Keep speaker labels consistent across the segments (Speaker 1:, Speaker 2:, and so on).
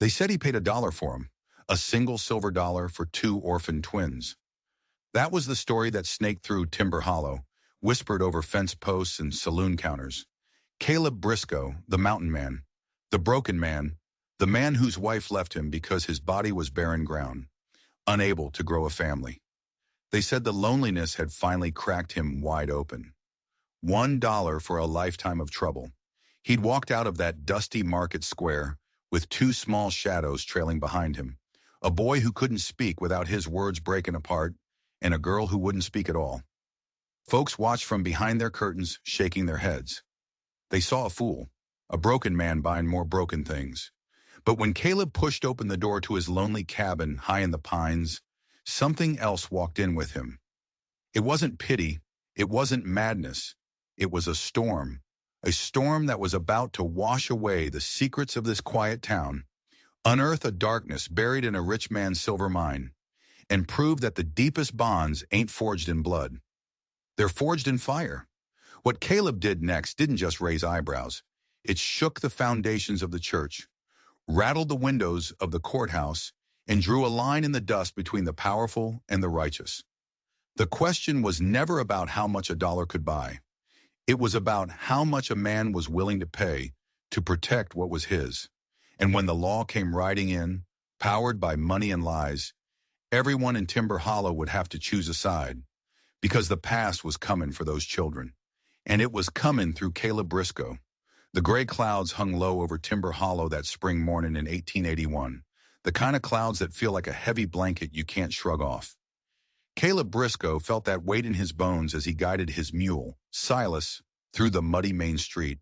Speaker 1: They said he paid $1 for them, a single silver dollar for two orphan twins. That was the story that snaked through Timber Hollow, whispered over fence posts and saloon counters. Caleb Briscoe, the mountain man, the broken man, the man whose wife left him because his body was barren ground, unable to grow a family. They said the loneliness had finally cracked him wide open. $1 for a lifetime of trouble. He'd walked out of that dusty market square with two small shadows trailing behind him, a boy who couldn't speak without his words breaking apart, and a girl who wouldn't speak at all. Folks watched from behind their curtains, shaking their heads. They saw a fool, a broken man buying more broken things. But when Caleb pushed open the door to his lonely cabin high in the pines, something else walked in with him. It wasn't pity, it wasn't madness. It was a storm that was about to wash away the secrets of this quiet town, unearth a darkness buried in a rich man's silver mine, and prove that the deepest bonds ain't forged in blood. They're forged in fire. What Caleb did next didn't just raise eyebrows. It shook the foundations of the church, rattled the windows of the courthouse, and drew a line in the dust between the powerful and the righteous. The question was never about how much $1 could buy. It was about how much a man was willing to pay to protect what was his. And when the law came riding in, powered by money and lies, everyone in Timber Hollow would have to choose a side, because the past was coming for those children. And it was coming through Caleb Briscoe. The gray clouds hung low over Timber Hollow that spring morning in 1881, the kind of clouds that feel like a heavy blanket you can't shrug off. Caleb Briscoe felt that weight in his bones as he guided his mule, Silas, through the muddy main street.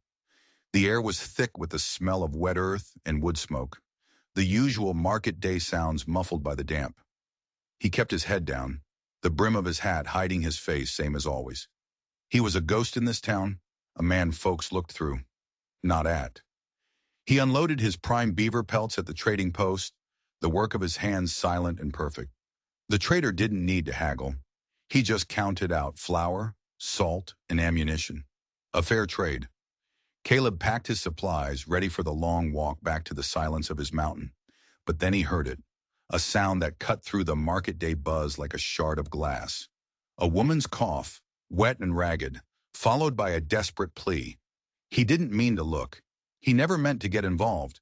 Speaker 1: The air was thick with the smell of wet earth and wood smoke, the usual market day sounds muffled by the damp. He kept his head down, the brim of his hat hiding his face, same as always. He was a ghost in this town, a man folks looked through, not at. He unloaded his prime beaver pelts at the trading post, the work of his hands silent and perfect. The trader didn't need to haggle. He just counted out flour, salt, and ammunition. A fair trade. Caleb packed his supplies, ready for the long walk back to the silence of his mountain. But then he heard it, a sound that cut through the market day buzz like a shard of glass. A woman's cough, wet and ragged, followed by a desperate plea. He didn't mean to look. He never meant to get involved.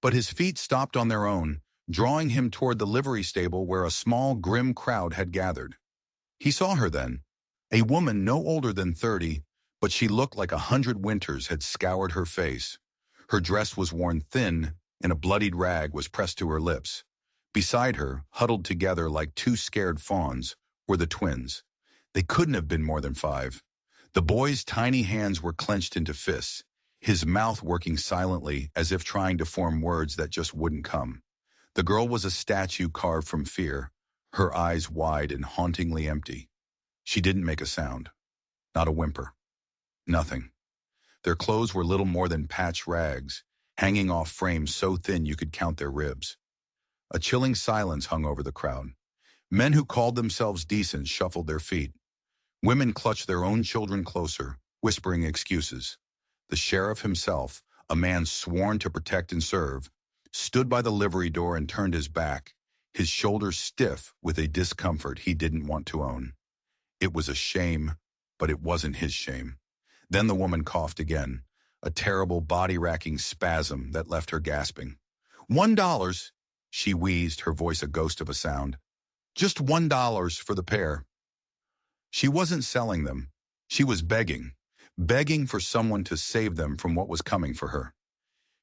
Speaker 1: But his feet stopped on their own, drawing him toward the livery stable where a small, grim crowd had gathered. He saw her then, a woman no older than 30, but she looked like 100 winters had scoured her face. Her dress was worn thin, and a bloodied rag was pressed to her lips. Beside her, huddled together like two scared fawns, were the twins. They couldn't have been more than 5. The boy's tiny hands were clenched into fists, his mouth working silently as if trying to form words that just wouldn't come. The girl was a statue carved from fear, her eyes wide and hauntingly empty. She didn't make a sound, not a whimper, nothing. Their clothes were little more than patched rags, hanging off frames so thin you could count their ribs. A chilling silence hung over the crowd. Men who called themselves decent shuffled their feet. Women clutched their own children closer, whispering excuses. The sheriff himself, a man sworn to protect and serve, stood by the livery door and turned his back, his shoulders stiff with a discomfort he didn't want to own. It was a shame, but it wasn't his shame. Then the woman coughed again, a terrible body-racking spasm that left her gasping. $1, she wheezed, her voice a ghost of a sound. Just $1 for the pair. She wasn't selling them. She was begging for someone to save them from what was coming for her.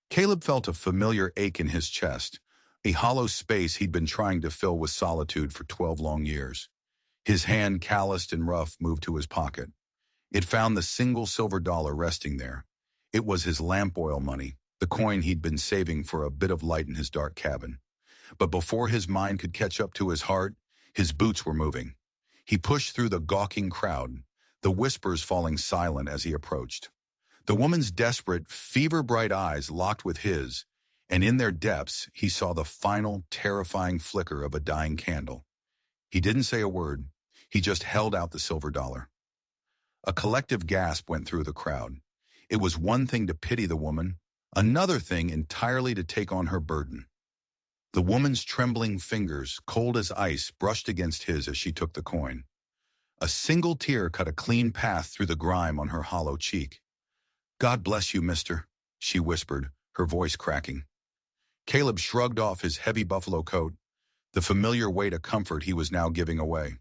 Speaker 1: Caleb felt a familiar ache in his chest, a hollow space he'd been trying to fill with solitude for 12 long years. His hand, calloused and rough, moved to his pocket. It found the single silver dollar resting there. It was his lamp oil money, the coin he'd been saving for a bit of light in his dark cabin. But before his mind could catch up to his heart, his boots were moving. He pushed through the gawking crowd, the whispers falling silent as he approached. The woman's desperate, fever-bright eyes locked with his, and in their depths he saw the final, terrifying flicker of a dying candle. He didn't say a word. He just held out the silver dollar. A collective gasp went through the crowd. It was one thing to pity the woman, another thing entirely to take on her burden. The woman's trembling fingers, cold as ice, brushed against his as she took the coin. A single tear cut a clean path through the grime on her hollow cheek. "God bless you, mister," she whispered, her voice cracking. Caleb shrugged off his heavy buffalo coat, the familiar weight of comfort he was now giving away.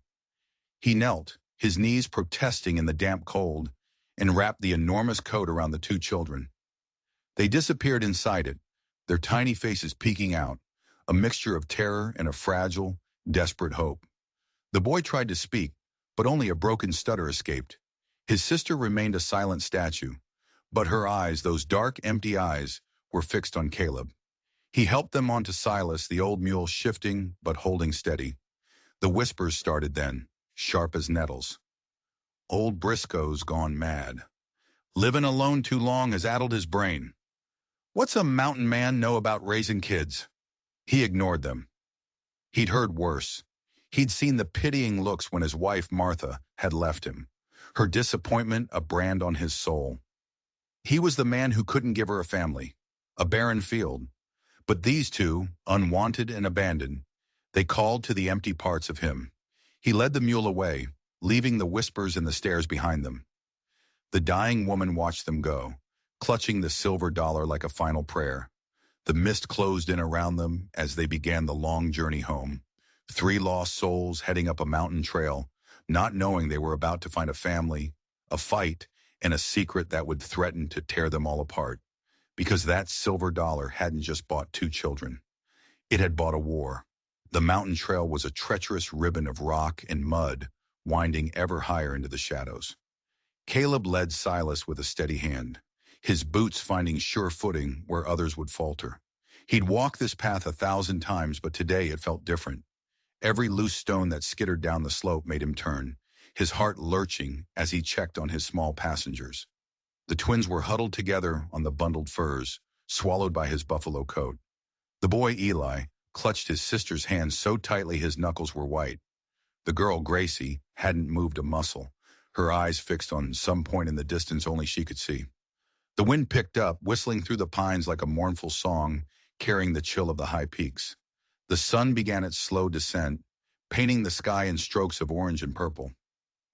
Speaker 1: He knelt, his knees protesting in the damp cold, and wrapped the enormous coat around the two children. They disappeared inside it, their tiny faces peeking out, a mixture of terror and a fragile, desperate hope. The boy tried to speak, but only a broken stutter escaped. His sister remained a silent statue, but her eyes, those dark, empty eyes, were fixed on Caleb. He helped them onto Silas, the old mule shifting but holding steady. The whispers started then, sharp as nettles. "Old Briscoe's gone mad. Living alone too long has addled his brain. What's a mountain man know about raising kids?" He ignored them. He'd heard worse. He'd seen the pitying looks when his wife, Martha, had left him, her disappointment a brand on his soul. He was the man who couldn't give her a family, a barren field. But these two, unwanted and abandoned, they called to the empty parts of him. He led the mule away, leaving the whispers and the stares behind them. The dying woman watched them go, clutching the silver dollar like a final prayer. The mist closed in around them as they began the long journey home. Three lost souls heading up a mountain trail, not knowing they were about to find a family, a fight, and a secret that would threaten to tear them all apart. Because that silver dollar hadn't just bought two children. It had bought a war. The mountain trail was a treacherous ribbon of rock and mud, winding ever higher into the shadows. Caleb led Silas with a steady hand, his boots finding sure footing where others would falter. He'd walked this path 1,000 times, but today it felt different. Every loose stone that skittered down the slope made him turn, his heart lurching as he checked on his small passengers. The twins were huddled together on the bundled furs, swallowed by his buffalo coat. The boy, Eli, clutched his sister's hand so tightly his knuckles were white. The girl, Gracie, hadn't moved a muscle, her eyes fixed on some point in the distance only she could see. The wind picked up, whistling through the pines like a mournful song, carrying the chill of the high peaks. The sun began its slow descent, painting the sky in strokes of orange and purple.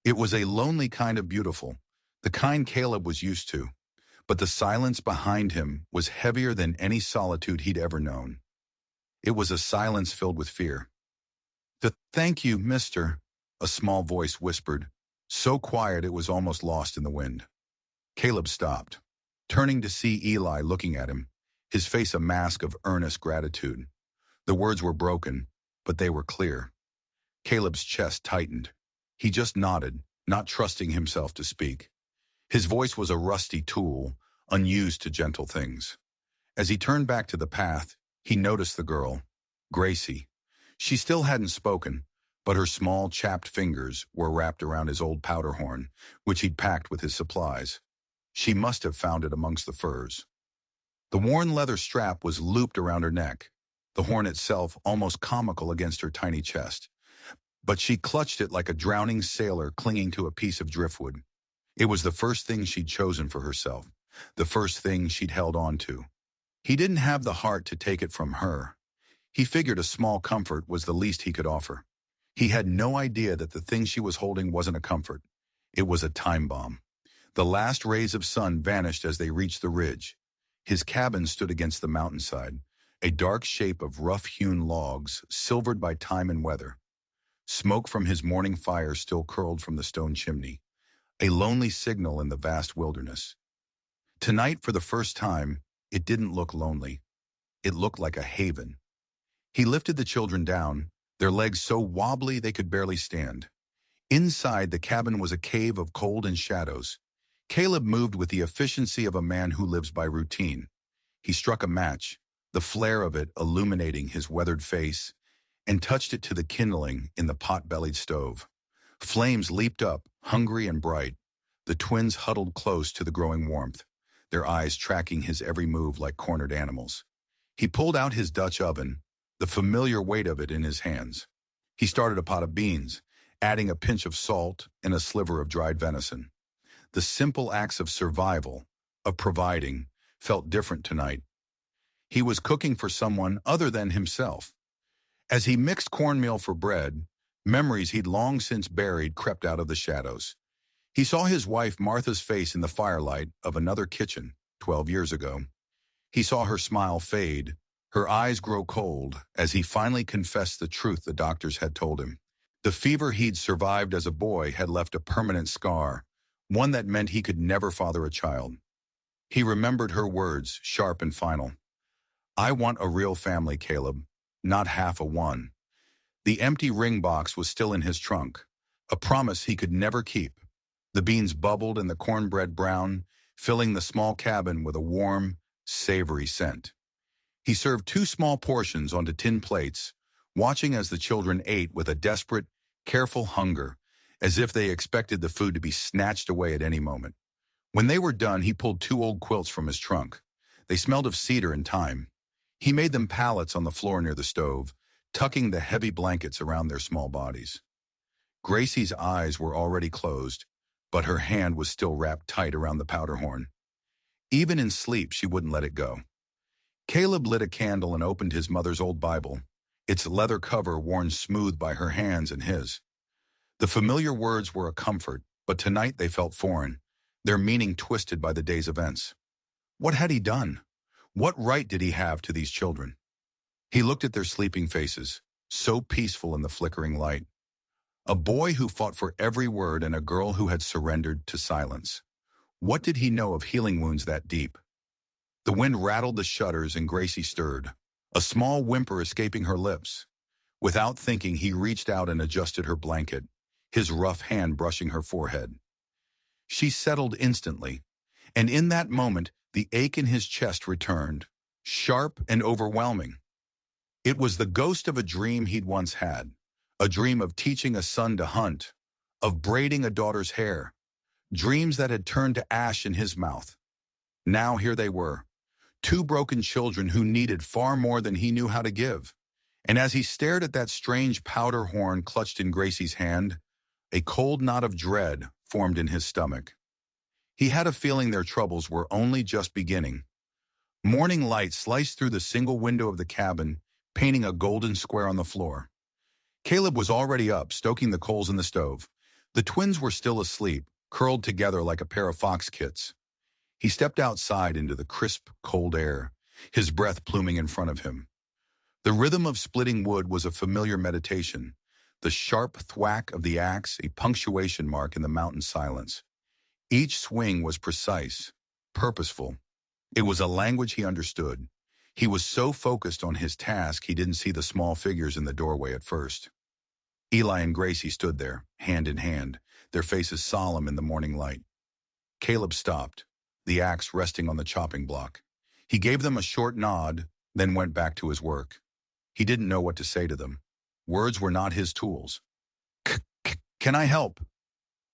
Speaker 1: It was a lonely kind of beautiful, the kind Caleb was used to, but the silence behind him was heavier than any solitude he'd ever known. It was a silence filled with fear. Thank you, mister," a small voice whispered, so quiet it was almost lost in the wind. Caleb stopped, turning to see Eli looking at him, his face a mask of earnest gratitude. The words were broken, but they were clear. Caleb's chest tightened. He just nodded, not trusting himself to speak. His voice was a rusty tool, unused to gentle things. As he turned back to the path, he noticed the girl, Gracie. She still hadn't spoken, but her small, chapped fingers were wrapped around his old powder horn, which he'd packed with his supplies. She must have found it amongst the furs. The worn leather strap was looped around her neck, the horn itself almost comical against her tiny chest. But she clutched it like a drowning sailor clinging to a piece of driftwood. It was the first thing she'd chosen for herself, the first thing she'd held on to. He didn't have the heart to take it from her. He figured a small comfort was the least he could offer. He had no idea that the thing she was holding wasn't a comfort. It was a time bomb. The last rays of sun vanished as they reached the ridge. His cabin stood against the mountainside, a dark shape of rough-hewn logs, silvered by time and weather. Smoke from his morning fire still curled from the stone chimney, a lonely signal in the vast wilderness. Tonight, for the first time, it didn't look lonely. It looked like a haven. He lifted the children down, their legs so wobbly they could barely stand. Inside, the cabin was a cave of cold and shadows. Caleb moved with the efficiency of a man who lives by routine. He struck a match, the flare of it illuminating his weathered face, and touched it to the kindling in the pot-bellied stove. Flames leaped up, hungry and bright. The twins huddled close to the growing warmth, their eyes tracking his every move like cornered animals. He pulled out his Dutch oven, the familiar weight of it in his hands. He started a pot of beans, adding a pinch of salt and a sliver of dried venison. The simple acts of survival, of providing, felt different tonight. He was cooking for someone other than himself. As he mixed cornmeal for bread, memories he'd long since buried crept out of the shadows. He saw his wife Martha's face in the firelight of another kitchen 12 years ago. He saw her smile fade, her eyes grow cold, as he finally confessed the truth the doctors had told him. The fever he'd survived as a boy had left a permanent scar, one that meant he could never father a child. He remembered her words, sharp and final. "I want a real family, Caleb, not half a one." The empty ring box was still in his trunk, a promise he could never keep. The beans bubbled and the cornbread brown, filling the small cabin with a warm, savory scent. He served two small portions onto tin plates, watching as the children ate with a desperate, careful hunger, as if they expected the food to be snatched away at any moment. When they were done, he pulled two old quilts from his trunk. They smelled of cedar and thyme. He made them pallets on the floor near the stove, tucking the heavy blankets around their small bodies. Gracie's eyes were already closed, but her hand was still wrapped tight around the powder horn. Even in sleep, she wouldn't let it go. Caleb lit a candle and opened his mother's old Bible, its leather cover worn smooth by her hands and his. The familiar words were a comfort, but tonight they felt foreign, their meaning twisted by the day's events. What had he done? What right did he have to these children? He looked at their sleeping faces, so peaceful in the flickering light. A boy who fought for every word and a girl who had surrendered to silence. What did he know of healing wounds that deep? The wind rattled the shutters and Gracie stirred, a small whimper escaping her lips. Without thinking, he reached out and adjusted her blanket, his rough hand brushing her forehead. She settled instantly, and in that moment, the ache in his chest returned, sharp and overwhelming. It was the ghost of a dream he'd once had, a dream of teaching a son to hunt, of braiding a daughter's hair, dreams that had turned to ash in his mouth. Now here they were, two broken children who needed far more than he knew how to give. And as he stared at that strange powder horn clutched in Gracie's hand, a cold knot of dread formed in his stomach. He had a feeling their troubles were only just beginning. Morning light sliced through the single window of the cabin, painting a golden square on the floor. Caleb was already up, stoking the coals in the stove. The twins were still asleep, curled together like a pair of fox kits. He stepped outside into the crisp, cold air, his breath pluming in front of him. The rhythm of splitting wood was a familiar meditation, the sharp thwack of the axe a punctuation mark in the mountain silence. Each swing was precise, purposeful. It was a language he understood. He was so focused on his task he didn't see the small figures in the doorway at first. Eli and Gracie stood there, hand in hand, their faces solemn in the morning light. Caleb stopped, the axe resting on the chopping block. He gave them a short nod, then went back to his work. He didn't know what to say to them. Words were not his tools. "Can I help?"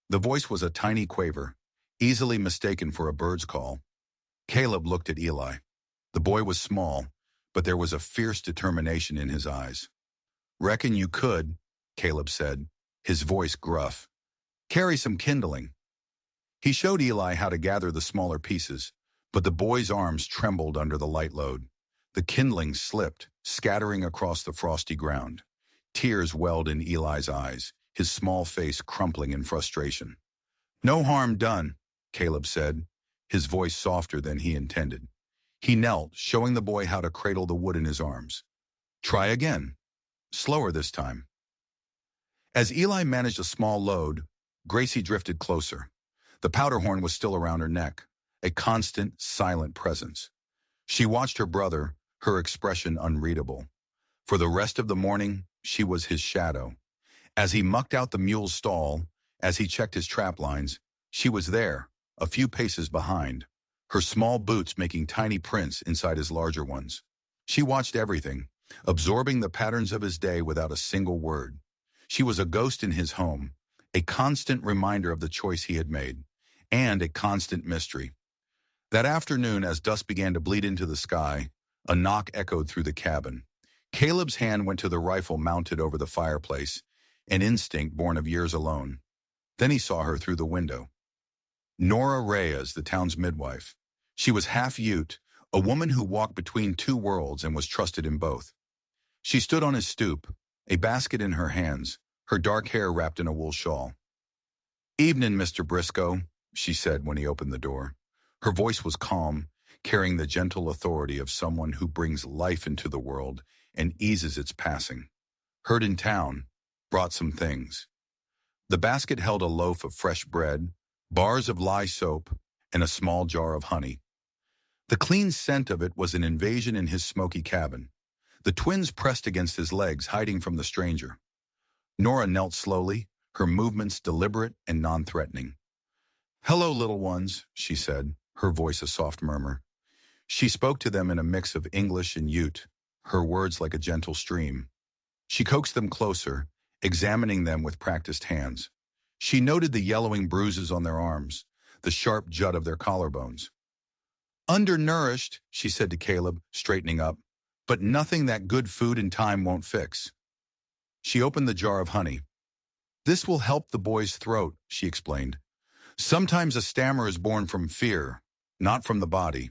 Speaker 1: The voice was a tiny quaver, easily mistaken for a bird's call. Caleb looked at Eli. The boy was small, but there was a fierce determination in his eyes. "Reckon you could," Caleb said, his voice gruff. "Carry some kindling." He showed Eli how to gather the smaller pieces, but the boy's arms trembled under the light load. The kindling slipped, scattering across the frosty ground. Tears welled in Eli's eyes, his small face crumpling in frustration. "No harm done," Caleb said, his voice softer than he intended. He knelt, showing the boy how to cradle the wood in his arms. "Try again. Slower this time." As Eli managed a small load, Gracie drifted closer. The powder horn was still around her neck, a constant, silent presence. She watched her brother, her expression unreadable. For the rest of the morning, she was his shadow. As he mucked out the mule's stall, as he checked his trap lines, she was there, a few paces behind, her small boots making tiny prints inside his larger ones. She watched everything, absorbing the patterns of his day without a single word. She was a ghost in his home, a constant reminder of the choice he had made, and a constant mystery. That afternoon, as dusk began to bleed into the sky, a knock echoed through the cabin. Caleb's hand went to the rifle mounted over the fireplace, an instinct born of years alone. Then he saw her through the window. Nora Reyes, the town's midwife. She was half Ute, a woman who walked between two worlds and was trusted in both. She stood on his stoop, a basket in her hands, her dark hair wrapped in a wool shawl. "Evening, Mr. Briscoe," she said when he opened the door. Her voice was calm, carrying the gentle authority of someone who brings life into the world and eases its passing. "Heard in town. Brought some things." The basket held a loaf of fresh bread, bars of lye soap, and a small jar of honey. The clean scent of it was an invasion in his smoky cabin. The twins pressed against his legs, hiding from the stranger. Nora knelt slowly, her movements deliberate and non-threatening. "Hello, little ones," she said, her voice a soft murmur. She spoke to them in a mix of English and Ute, her words like a gentle stream. She coaxed them closer, examining them with practiced hands. She noted the yellowing bruises on their arms, the sharp jut of their collarbones. "Undernourished," she said to Caleb, straightening up, "but nothing that good food and time won't fix." She opened the jar of honey. "This will help the boy's throat," she explained. "Sometimes a stammer is born from fear, not from the body."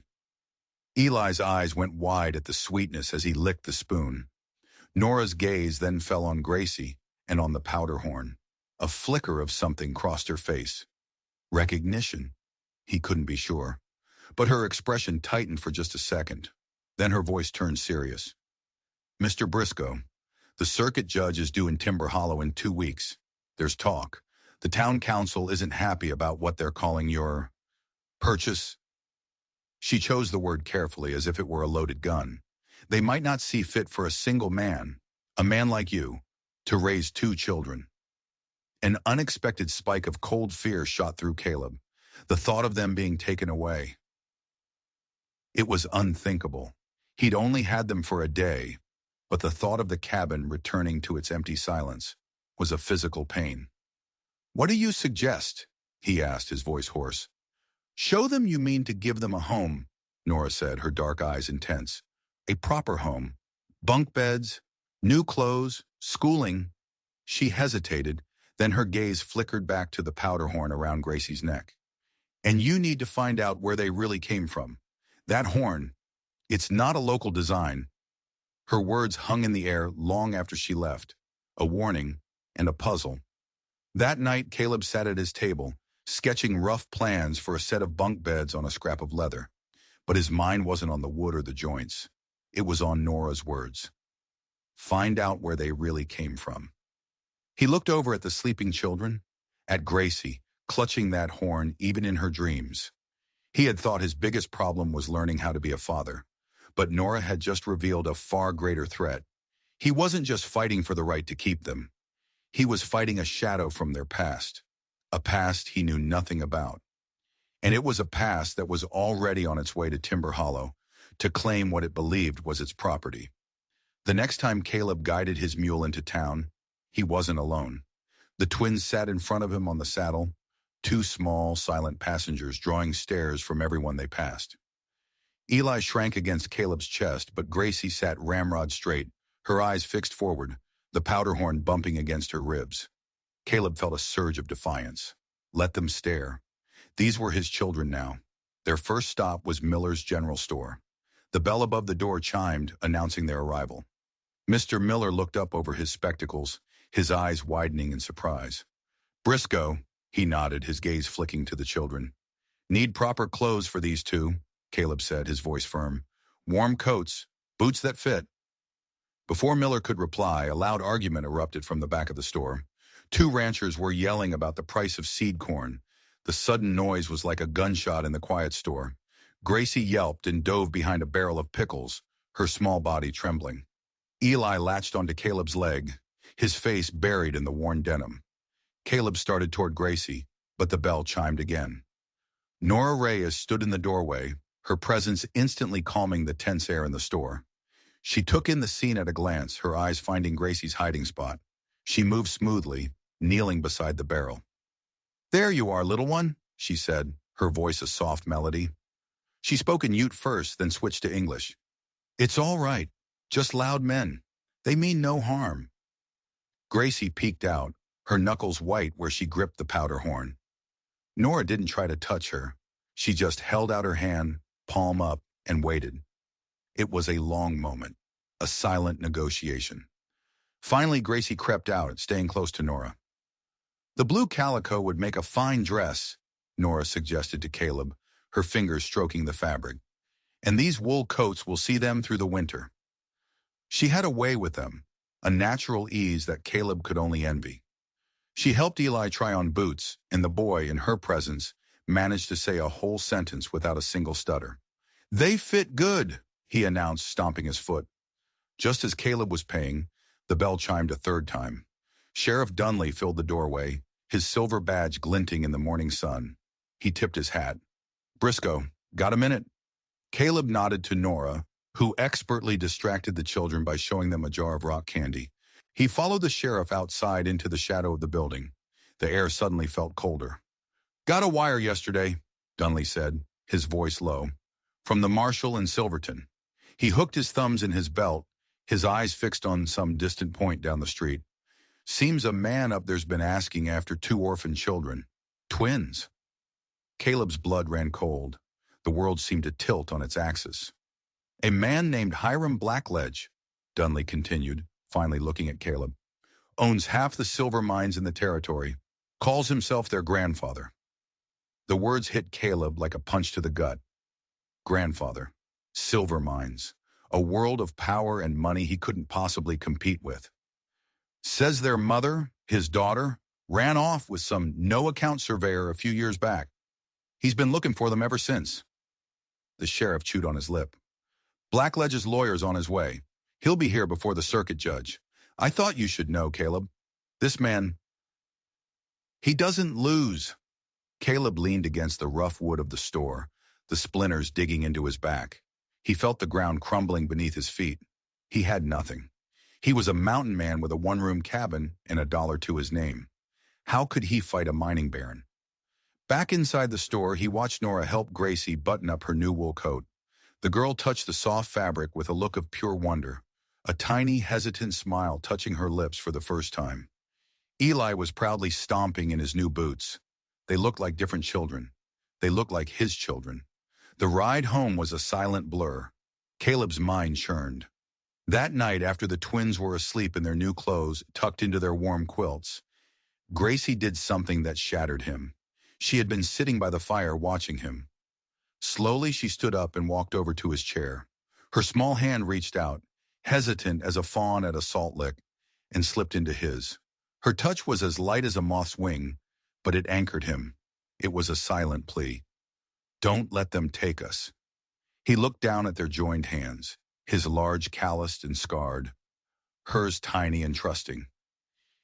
Speaker 1: Eli's eyes went wide at the sweetness as he licked the spoon. Nora's gaze then fell on Gracie and on the powder horn. A flicker of something crossed her face. Recognition? He couldn't be sure. But her expression tightened for just a second. Then her voice turned serious. "Mr. Briscoe, the circuit judge is due in Timber Hollow in 2 weeks. There's talk. The town council isn't happy about what they're calling your purchase." She chose the word carefully as if it were a loaded gun. "They might not see fit for a man like you, to raise 2 children." An unexpected spike of cold fear shot through Caleb. The thought of them being taken away. It was unthinkable. He'd only had them for a day, but the thought of the cabin returning to its empty silence was a physical pain. "What do you suggest?" he asked, his voice hoarse. "Show them you mean to give them a home," Nora said, her dark eyes intense. "A proper home. Bunk beds, new clothes, schooling." She hesitated, then her gaze flickered back to the powder horn around Gracie's neck. "And you need to find out where they really came from. That horn, it's not a local design." Her words hung in the air long after she left, a warning and a puzzle. That night, Caleb sat at his table, sketching rough plans for a set of bunk beds on a scrap of leather. But his mind wasn't on the wood or the joints. It was on Nora's words. Find out where they really came from. He looked over at the sleeping children, at Gracie, clutching that horn even in her dreams. He had thought his biggest problem was learning how to be a father, but Nora had just revealed a far greater threat. He wasn't just fighting for the right to keep them. He was fighting a shadow from their past, a past he knew nothing about. And it was a past that was already on its way to Timber Hollow, to claim what it believed was its property. The next time Caleb guided his mule into town, he wasn't alone. The twins sat in front of him on the saddle, 2 small, silent passengers drawing stares from everyone they passed. Eli shrank against Caleb's chest, but Gracie sat ramrod straight, her eyes fixed forward, the powder horn bumping against her ribs. Caleb felt a surge of defiance. Let them stare. These were his children now. Their first stop was Miller's General Store. The bell above the door chimed, announcing their arrival. Mr. Miller looked up over his spectacles, his eyes widening in surprise. "Briscoe," he nodded, his gaze flicking to the children. "Need proper clothes for these 2, Caleb said, his voice firm. "Warm coats, boots that fit." Before Miller could reply, a loud argument erupted from the back of the store. 2 ranchers were yelling about the price of seed corn. The sudden noise was like a gunshot in the quiet store. Gracie yelped and dove behind a barrel of pickles, her small body trembling. Eli latched onto Caleb's leg, his face buried in the worn denim. Caleb started toward Gracie, but the bell chimed again. Nora Reyes stood in the doorway, her presence instantly calming the tense air in the store. She took in the scene at a glance, her eyes finding Gracie's hiding spot. She moved smoothly, kneeling beside the barrel. "There you are, little one," she said, her voice a soft melody. She spoke in Ute first, then switched to English. "It's all right. Just loud men. They mean no harm." Gracie peeked out, her knuckles white where she gripped the powder horn. Nora didn't try to touch her. She just held out her hand, palm up, and waited. It was a long moment, a silent negotiation. Finally, Gracie crept out, staying close to Nora. The blue calico would make a fine dress, Nora suggested to Caleb, her fingers stroking the fabric. And these wool coats will see them through the winter. She had a way with them, a natural ease that Caleb could only envy. She helped Eli try on boots, and the boy, in her presence, managed to say a whole sentence without a single stutter. "They fit good," he announced, stomping his foot. Just as Caleb was paying, the bell chimed a third time. Sheriff Dunley filled the doorway, his silver badge glinting in the morning sun. He tipped his hat. "Briscoe, got a minute?" Caleb nodded to Nora, who expertly distracted the children by showing them a jar of rock candy. He followed the sheriff outside into the shadow of the building. The air suddenly felt colder. "Got a wire yesterday," Dunley said, his voice low. "From the marshal in Silverton." He hooked his thumbs in his belt, his eyes fixed on some distant point down the street. "Seems a man up there's been asking after 2 orphan children. Twins." Caleb's blood ran cold. The world seemed to tilt on its axis. "A man named Hiram Blackledge," Dunley continued, finally looking at Caleb, "owns half the silver mines in the territory, calls himself their grandfather." The words hit Caleb like a punch to the gut. Grandfather. Silver mines. A world of power and money he couldn't possibly compete with. Says their mother, his daughter, ran off with some no-account surveyor a few years back. He's been looking for them ever since. The sheriff chewed on his lip. "Blackledge's lawyer's on his way. He'll be here before the circuit judge. I thought you should know, Caleb. This man, he doesn't lose." Caleb leaned against the rough wood of the store, the splinters digging into his back. He felt the ground crumbling beneath his feet. He had nothing. He was a mountain man with a one-room cabin and $1 to his name. How could he fight a mining baron? Back inside the store, he watched Nora help Gracie button up her new wool coat. The girl touched the soft fabric with a look of pure wonder, a tiny, hesitant smile touching her lips for the first time. Eli was proudly stomping in his new boots. They looked like different children. They looked like his children. The ride home was a silent blur. Caleb's mind churned. That night, after the twins were asleep in their new clothes, tucked into their warm quilts, Gracie did something that shattered him. She had been sitting by the fire watching him. Slowly, she stood up and walked over to his chair. Her small hand reached out, hesitant as a fawn at a salt lick, and slipped into his. Her touch was as light as a moth's wing, but it anchored him. It was a silent plea. "Don't let them take us." He looked down at their joined hands, his large calloused and scarred, hers tiny and trusting.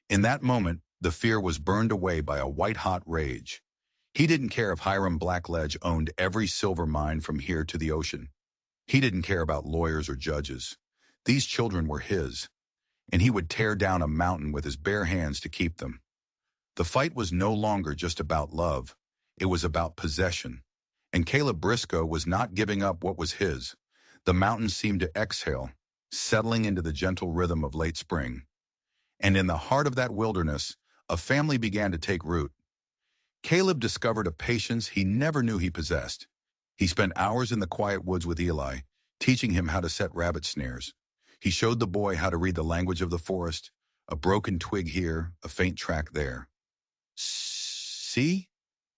Speaker 1: In that moment, the fear was burned away by a white-hot rage. He didn't care if Hiram Blackledge owned every silver mine from here to the ocean. He didn't care about lawyers or judges. These children were his, and he would tear down a mountain with his bare hands to keep them. The fight was no longer just about love. It was about possession. And Caleb Briscoe was not giving up what was his. The mountains seemed to exhale, settling into the gentle rhythm of late spring. And in the heart of that wilderness, a family began to take root. Caleb discovered a patience he never knew he possessed. He spent hours in the quiet woods with Eli, teaching him how to set rabbit snares. He showed the boy how to read the language of the forest, a broken twig here, a faint track there. "See?"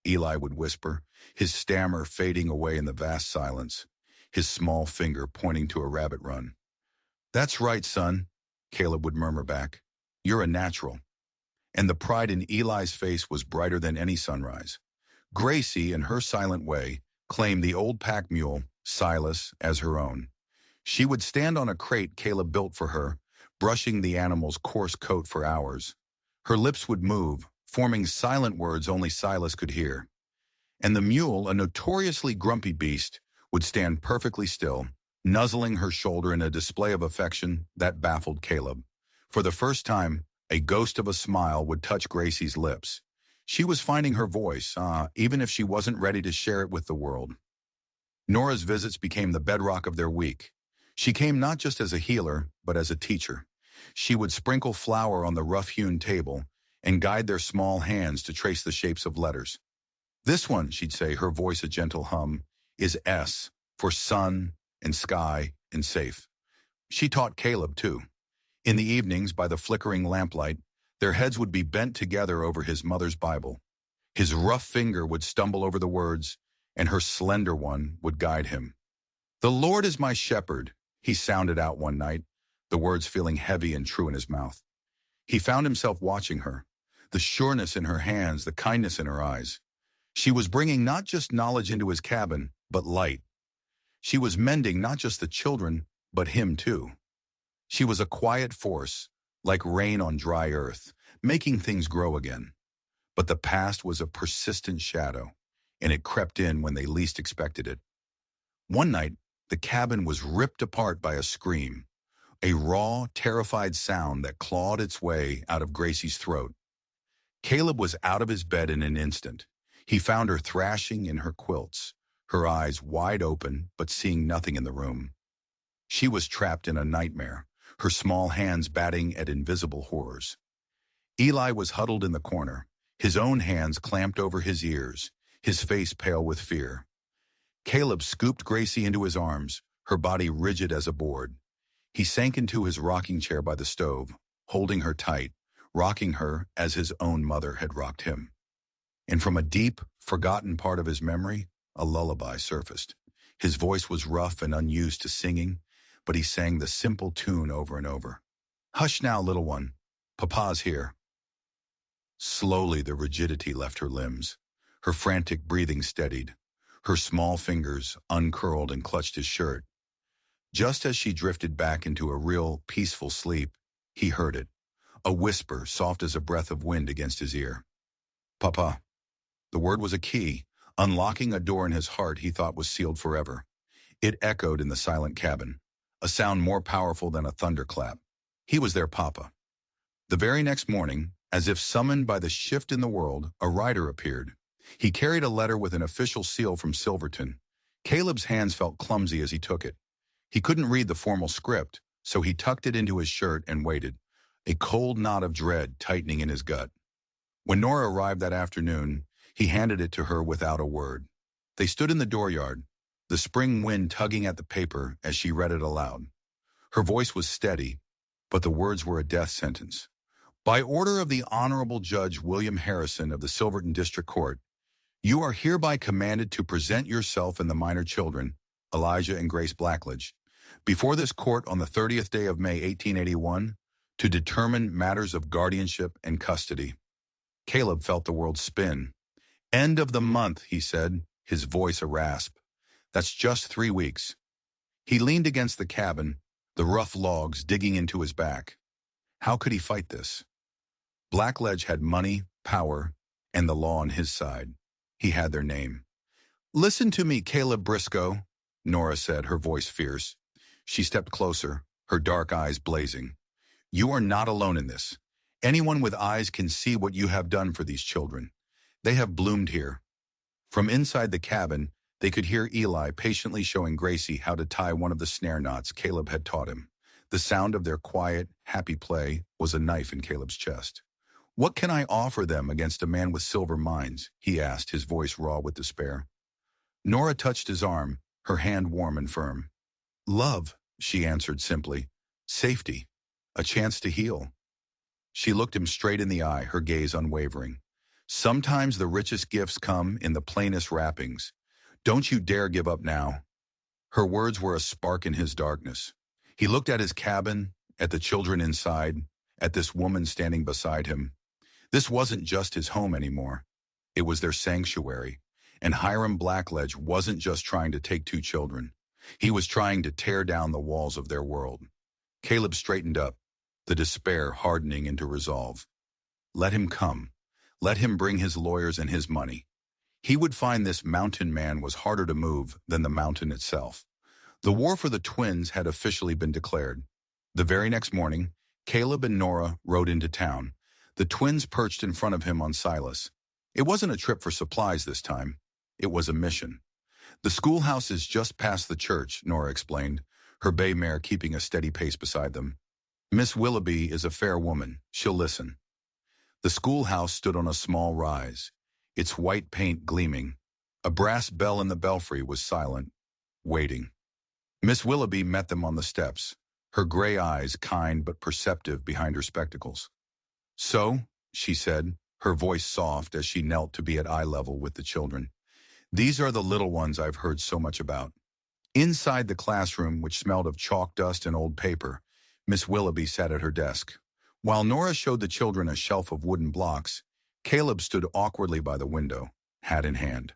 Speaker 1: Eli would whisper, his stammer fading away in the vast silence, his small finger pointing to a rabbit run. "That's right, son," Caleb would murmur back. "You're a natural." And the pride in Eli's face was brighter than any sunrise. Gracie, in her silent way, claimed the old pack mule, Silas, as her own. She would stand on a crate Caleb built for her, brushing the animal's coarse coat for hours. Her lips would move, forming silent words only Silas could hear. And the mule, a notoriously grumpy beast, would stand perfectly still, nuzzling her shoulder in a display of affection that baffled Caleb. For the first time, a ghost of a smile would touch Gracie's lips. She was finding her voice, even if she wasn't ready to share it with the world. Nora's visits became the bedrock of their week. She came not just as a healer, but as a teacher. She would sprinkle flour on the rough-hewn table and guide their small hands to trace the shapes of letters. "This one," she'd say, her voice a gentle hum, "is S. for sun and sky and safe. She taught Caleb, too. In the evenings, by the flickering lamplight, their heads would be bent together over his mother's Bible. His rough finger would stumble over the words, and her slender one would guide him. "The Lord is my shepherd," he sounded out one night, the words feeling heavy and true in his mouth. He found himself watching her, the sureness in her hands, the kindness in her eyes. She was bringing not just knowledge into his cabin, but light. She was mending not just the children, but him too. She was a quiet force, like rain on dry earth, making things grow again. But the past was a persistent shadow, and it crept in when they least expected it. One night, the cabin was ripped apart by a scream, a raw, terrified sound that clawed its way out of Gracie's throat. Caleb was out of his bed in an instant. He found her thrashing in her quilts, her eyes wide open but seeing nothing in the room. She was trapped in a nightmare, her small hands batting at invisible horrors. Eli was huddled in the corner, his own hands clamped over his ears, his face pale with fear. Caleb scooped Gracie into his arms, her body rigid as a board. He sank into his rocking chair by the stove, holding her tight, rocking her as his own mother had rocked him. And from a deep, forgotten part of his memory, a lullaby surfaced. His voice was rough and unused to singing, but he sang the simple tune over and over. "Hush now, little one. Papa's here." Slowly the rigidity left her limbs. Her frantic breathing steadied. Her small fingers uncurled and clutched his shirt. Just as she drifted back into a real, peaceful sleep, he heard it. A whisper, soft as a breath of wind against his ear. "Papa." The word was a key, unlocking a door in his heart he thought was sealed forever. It echoed in the silent cabin, a sound more powerful than a thunderclap. He was their papa. The very next morning, as if summoned by the shift in the world, a rider appeared. He carried a letter with an official seal from Silverton. Caleb's hands felt clumsy as he took it. He couldn't read the formal script, so he tucked it into his shirt and waited, a cold knot of dread tightening in his gut. When Nora arrived that afternoon, he handed it to her without a word. They stood in the dooryard, the spring wind tugging at the paper as she read it aloud. Her voice was steady, but the words were a death sentence. "By order of the Honorable Judge William Harrison of the Silverton District Court, you are hereby commanded to present yourself and the minor children, Elijah and Grace Blackledge, before this court on the 30th day of May 1881 to determine matters of guardianship and custody." Caleb felt the world spin. "End of the month," he said, his voice a rasp. "That's just 3 weeks." He leaned against the cabin, the rough logs digging into his back. How could he fight this? Blackledge had money, power, and the law on his side. He had their name. "Listen to me, Caleb Briscoe," Nora said, her voice fierce. She stepped closer, her dark eyes blazing. "You are not alone in this. Anyone with eyes can see what you have done for these children. They have bloomed here." From inside the cabin, they could hear Eli patiently showing Gracie how to tie one of the snare knots Caleb had taught him. The sound of their quiet, happy play was a knife in Caleb's chest. "What can I offer them against a man with silver mines?" he asked, his voice raw with despair. Nora touched his arm, her hand warm and firm. "Love," she answered simply. "Safety. A chance to heal." She looked him straight in the eye, her gaze unwavering. "Sometimes the richest gifts come in the plainest wrappings. Don't you dare give up now." Her words were a spark in his darkness. He looked at his cabin, at the children inside, at this woman standing beside him. This wasn't just his home anymore. It was their sanctuary. And Hiram Blackledge wasn't just trying to take 2 children. He was trying to tear down the walls of their world. Caleb straightened up, the despair hardening into resolve. Let him come. Let him bring his lawyers and his money. He would find this mountain man was harder to move than the mountain itself. The war for the twins had officially been declared. The very next morning, Caleb and Nora rode into town. The twins perched in front of him on Silas. It wasn't a trip for supplies this time. It was a mission. "The schoolhouse is just past the church," Nora explained, her bay mare keeping a steady pace beside them. "Miss Willoughby is a fair woman. She'll listen." The schoolhouse stood on a small rise, its white paint gleaming. A brass bell in the belfry was silent. waiting. Miss Willoughby met them on the steps, her gray eyes kind but perceptive behind her spectacles. "So," she said, her voice soft as she knelt to be at eye level with the children, "these are the little ones I've heard so much about." Inside the classroom, which smelled of chalk dust and old paper, Miss Willoughby sat at her desk. While Nora showed the children a shelf of wooden blocks, Caleb stood awkwardly by the window, hat in hand.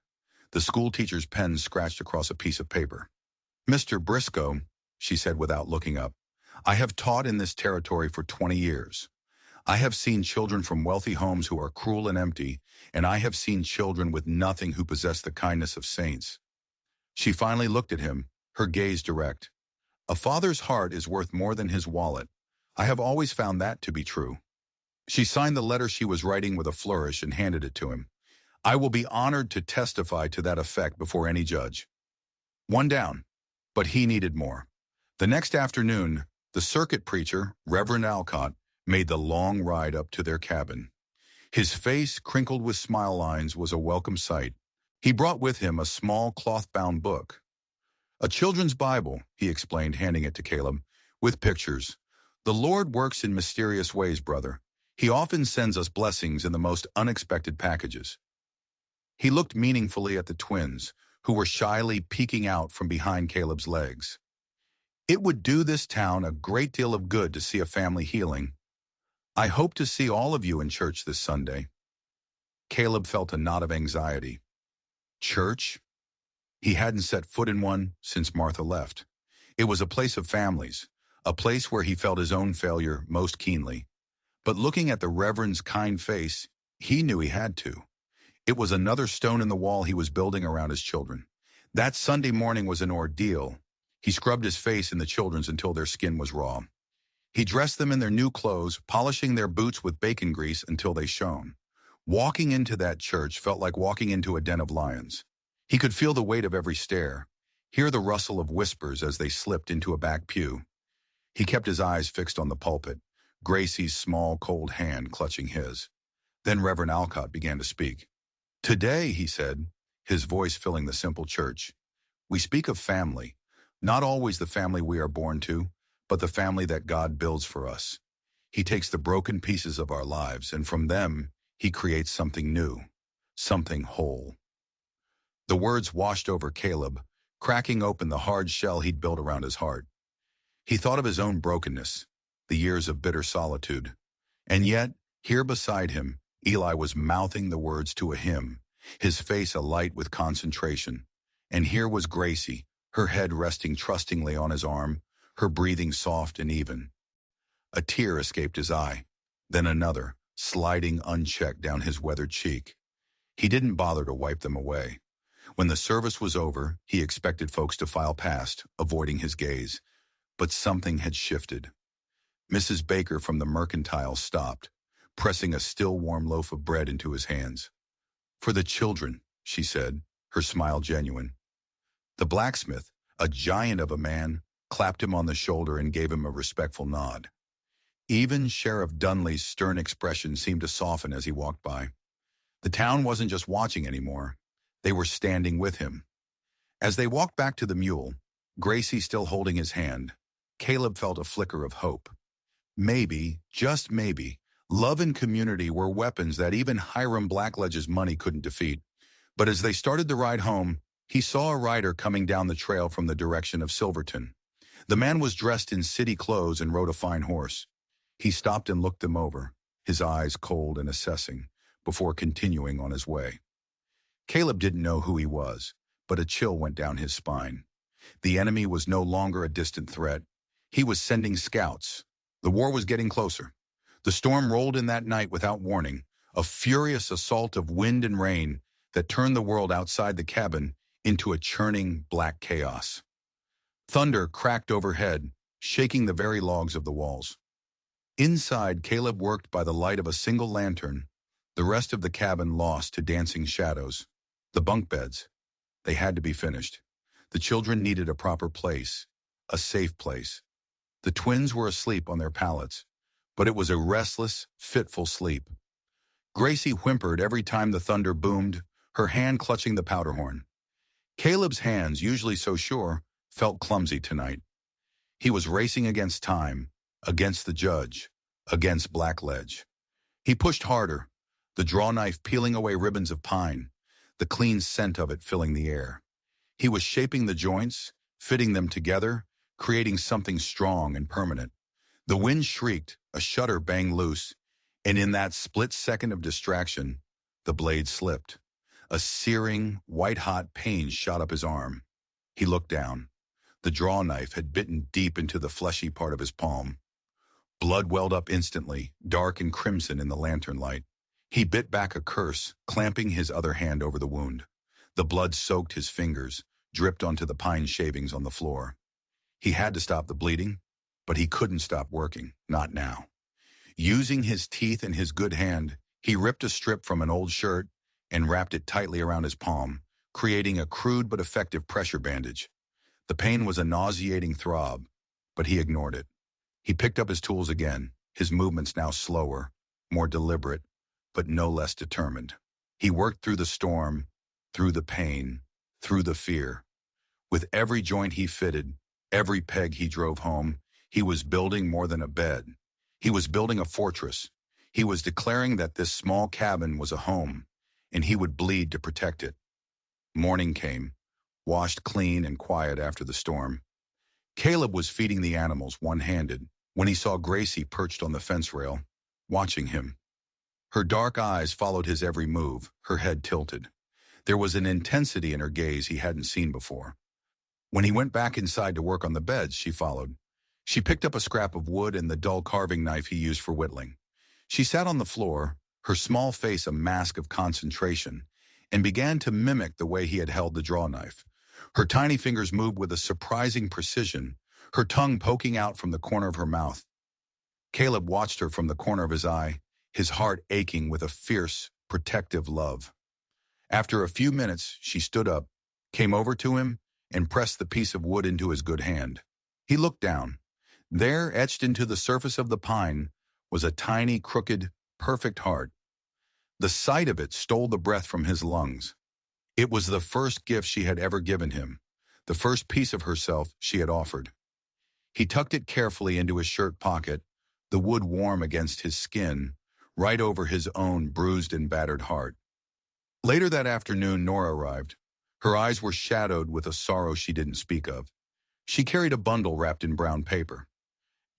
Speaker 1: The schoolteacher's pen scratched across a piece of paper. "Mr. Briscoe," she said without looking up, "I have taught in this territory for 20 years. I have seen children from wealthy homes who are cruel and empty, and I have seen children with nothing who possess the kindness of saints." She finally looked at him, her gaze direct. "A father's heart is worth more than his wallet. I have always found that to be true." She signed the letter she was writing with a flourish and handed it to him. "I will be honored to testify to that effect before any judge." One down. But he needed more. The next afternoon, the circuit preacher, Reverend Alcott, made the long ride up to their cabin. His face, crinkled with smile lines, was a welcome sight. He brought with him a small cloth-bound book. "A children's Bible," he explained, handing it to Caleb, "with pictures. The Lord works in mysterious ways, brother. He often sends us blessings in the most unexpected packages." He looked meaningfully at the twins, who were shyly peeking out from behind Caleb's legs. "It would do this town a great deal of good to see a family healing. I hope to see all of you in church this Sunday." Caleb felt a knot of anxiety. Church? He hadn't set foot in one since Martha left. It was a place of families, a place where he felt his own failure most keenly. But looking at the Reverend's kind face, he knew he had to. It was another stone in the wall he was building around his children. That Sunday morning was an ordeal. He scrubbed his face and the children's until their skin was raw. He dressed them in their new clothes, polishing their boots with bacon grease until they shone. Walking into that church felt like walking into a den of lions. He could feel the weight of every stare, hear the rustle of whispers as they slipped into a back pew. He kept his eyes fixed on the pulpit, Gracie's small, cold hand clutching his. Then Reverend Alcott began to speak. "Today," he said, his voice filling the simple church, "we speak of family, not always the family we are born to, but the family that God builds for us. He takes the broken pieces of our lives, and from them, he creates something new, something whole." The words washed over Caleb, cracking open the hard shell he'd built around his heart. He thought of his own brokenness, the years of bitter solitude. And yet, here beside him, Eli was mouthing the words to a hymn, his face alight with concentration. And here was Gracie, her head resting trustingly on his arm, her breathing soft and even. A tear escaped his eye, then another, sliding unchecked down his weathered cheek. He didn't bother to wipe them away. When the service was over, he expected folks to file past, avoiding his gaze. But something had shifted. Mrs. Baker from the Mercantile stopped, pressing a still warm loaf of bread into his hands. "For the children," she said, her smile genuine. The blacksmith, a giant of a man, clapped him on the shoulder and gave him a respectful nod. Even Sheriff Dunley's stern expression seemed to soften as he walked by. The town wasn't just watching anymore. They were standing with him. As they walked back to the mule, Gracie still holding his hand, Caleb felt a flicker of hope. Maybe, just maybe, love and community were weapons that even Hiram Blackledge's money couldn't defeat. But as they started the ride home, he saw a rider coming down the trail from the direction of Silverton. The man was dressed in city clothes and rode a fine horse. He stopped and looked them over, his eyes cold and assessing, before continuing on his way. Caleb didn't know who he was, but a chill went down his spine. The enemy was no longer a distant threat. He was sending scouts. The war was getting closer. The storm rolled in that night without warning, a furious assault of wind and rain that turned the world outside the cabin into a churning black chaos. Thunder cracked overhead, shaking the very logs of the walls. Inside, Caleb worked by the light of a single lantern, the rest of the cabin lost to dancing shadows. The bunk beds, they had to be finished. The children needed a proper place, a safe place. The twins were asleep on their pallets, but it was a restless, fitful sleep. Gracie whimpered every time the thunder boomed, her hand clutching the powder horn. Caleb's hands, usually so sure, felt clumsy tonight. He was racing against time, against the judge, against blackledge. He pushed harder, the draw knife peeling away ribbons of pine, the clean scent of it filling the air. He was shaping the joints, fitting them together, creating something strong and permanent. The wind shrieked, a shutter banged loose, and in that split second of distraction, the blade slipped. A searing, white-hot pain shot up his arm. He looked down. The draw knife had bitten deep into the fleshy part of his palm. Blood welled up instantly, dark and crimson in the lantern light. He bit back a curse, clamping his other hand over the wound. The blood soaked his fingers, dripped onto the pine shavings on the floor. He had to stop the bleeding, but he couldn't stop working, not now. Using his teeth and his good hand, he ripped a strip from an old shirt and wrapped it tightly around his palm, creating a crude but effective pressure bandage. The pain was a nauseating throb, but he ignored it. He picked up his tools again, his movements now slower, more deliberate, but no less determined. He worked through the storm, through the pain, through the fear. With every joint he fitted, every peg he drove home, he was building more than a bed. He was building a fortress. He was declaring that this small cabin was a home, and he would bleed to protect it. Morning came, washed clean and quiet after the storm. Caleb was feeding the animals one-handed when he saw Gracie perched on the fence rail, watching him. Her dark eyes followed his every move, her head tilted. There was an intensity in her gaze he hadn't seen before. When he went back inside to work on the beds, she followed. She picked up a scrap of wood and the dull carving knife he used for whittling. She sat on the floor, her small face a mask of concentration, and began to mimic the way he had held the draw knife. Her tiny fingers moved with a surprising precision, her tongue poking out from the corner of her mouth. Caleb watched her from the corner of his eye, his heart aching with a fierce, protective love. After a few minutes, she stood up, came over to him, and pressed the piece of wood into his good hand. He looked down. There, etched into the surface of the pine, was a tiny, crooked, perfect heart. The sight of it stole the breath from his lungs. It was the first gift she had ever given him, the first piece of herself she had offered. He tucked it carefully into his shirt pocket, the wood warm against his skin, right over his own bruised and battered heart. Later that afternoon, Nora arrived. Her eyes were shadowed with a sorrow she didn't speak of. She carried a bundle wrapped in brown paper.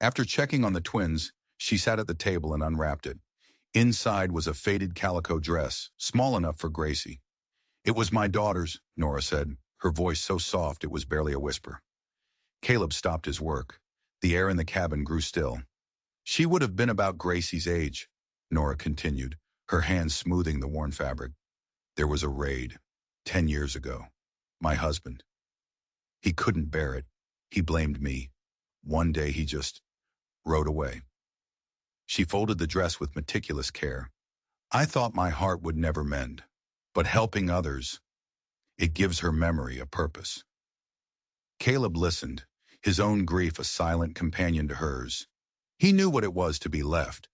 Speaker 1: After checking on the twins, she sat at the table and unwrapped it. Inside was a faded calico dress, small enough for Gracie. "It was my daughter's," Nora said, her voice so soft it was barely a whisper. Caleb stopped his work. The air in the cabin grew still. "She would have been about Gracie's age," Nora continued, her hands smoothing the worn fabric. "There was a raid, 10 years ago. My husband. He couldn't bear it. He blamed me. One day he just rode away." She folded the dress with meticulous care. "I thought my heart would never mend. But helping others, it gives her memory a purpose." Caleb listened, his own grief a silent companion to hers. He knew what it was to be left,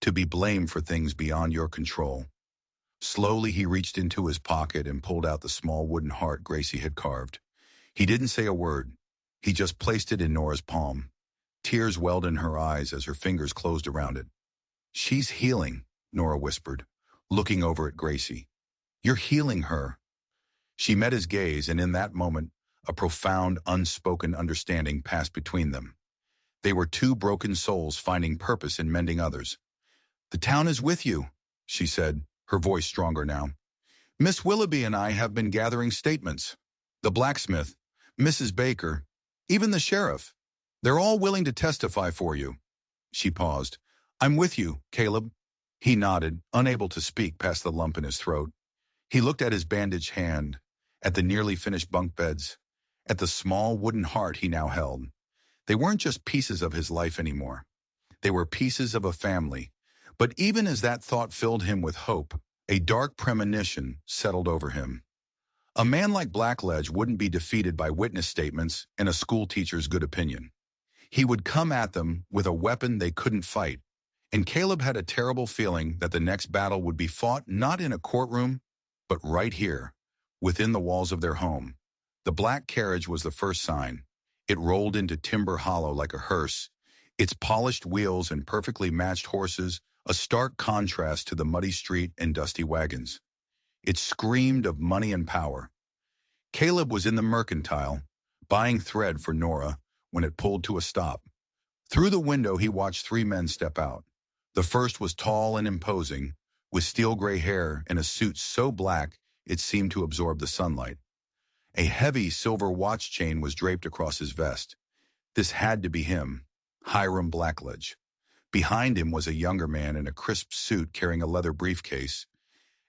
Speaker 1: to be blamed for things beyond your control. Slowly he reached into his pocket and pulled out the small wooden heart Gracie had carved. He didn't say a word. He just placed it in Nora's palm. Tears welled in her eyes as her fingers closed around it. "She's healing," Nora whispered, looking over at Gracie. "You're healing her." She met his gaze, and in that moment, a profound, unspoken understanding passed between them. They were two broken souls finding purpose in mending others. "The town is with you," she said, her voice stronger now. "Miss Willoughby and I have been gathering statements. The blacksmith, Mrs. Baker, even the sheriff. They're all willing to testify for you." She paused. "I'm with you, Caleb." He nodded, unable to speak past the lump in his throat. He looked at his bandaged hand, at the nearly finished bunk beds, at the small wooden heart he now held. They weren't just pieces of his life anymore. They were pieces of a family. But even as that thought filled him with hope, a dark premonition settled over him. A man like Blackledge wouldn't be defeated by witness statements and a school teacher's good opinion. He would come at them with a weapon they couldn't fight. And Caleb had a terrible feeling that the next battle would be fought not in a courtroom, but right here, within the walls of their home. The black carriage was the first sign. It rolled into Timber Hollow like a hearse, its polished wheels and perfectly matched horses a stark contrast to the muddy street and dusty wagons. It screamed of money and power. Caleb was in the mercantile, buying thread for Nora, when it pulled to a stop. Through the window he watched three men step out. The first was tall and imposing, with steel-gray hair and a suit so black it seemed to absorb the sunlight. A heavy silver watch chain was draped across his vest. This had to be him, Hiram Blackledge. Behind him was a younger man in a crisp suit carrying a leather briefcase,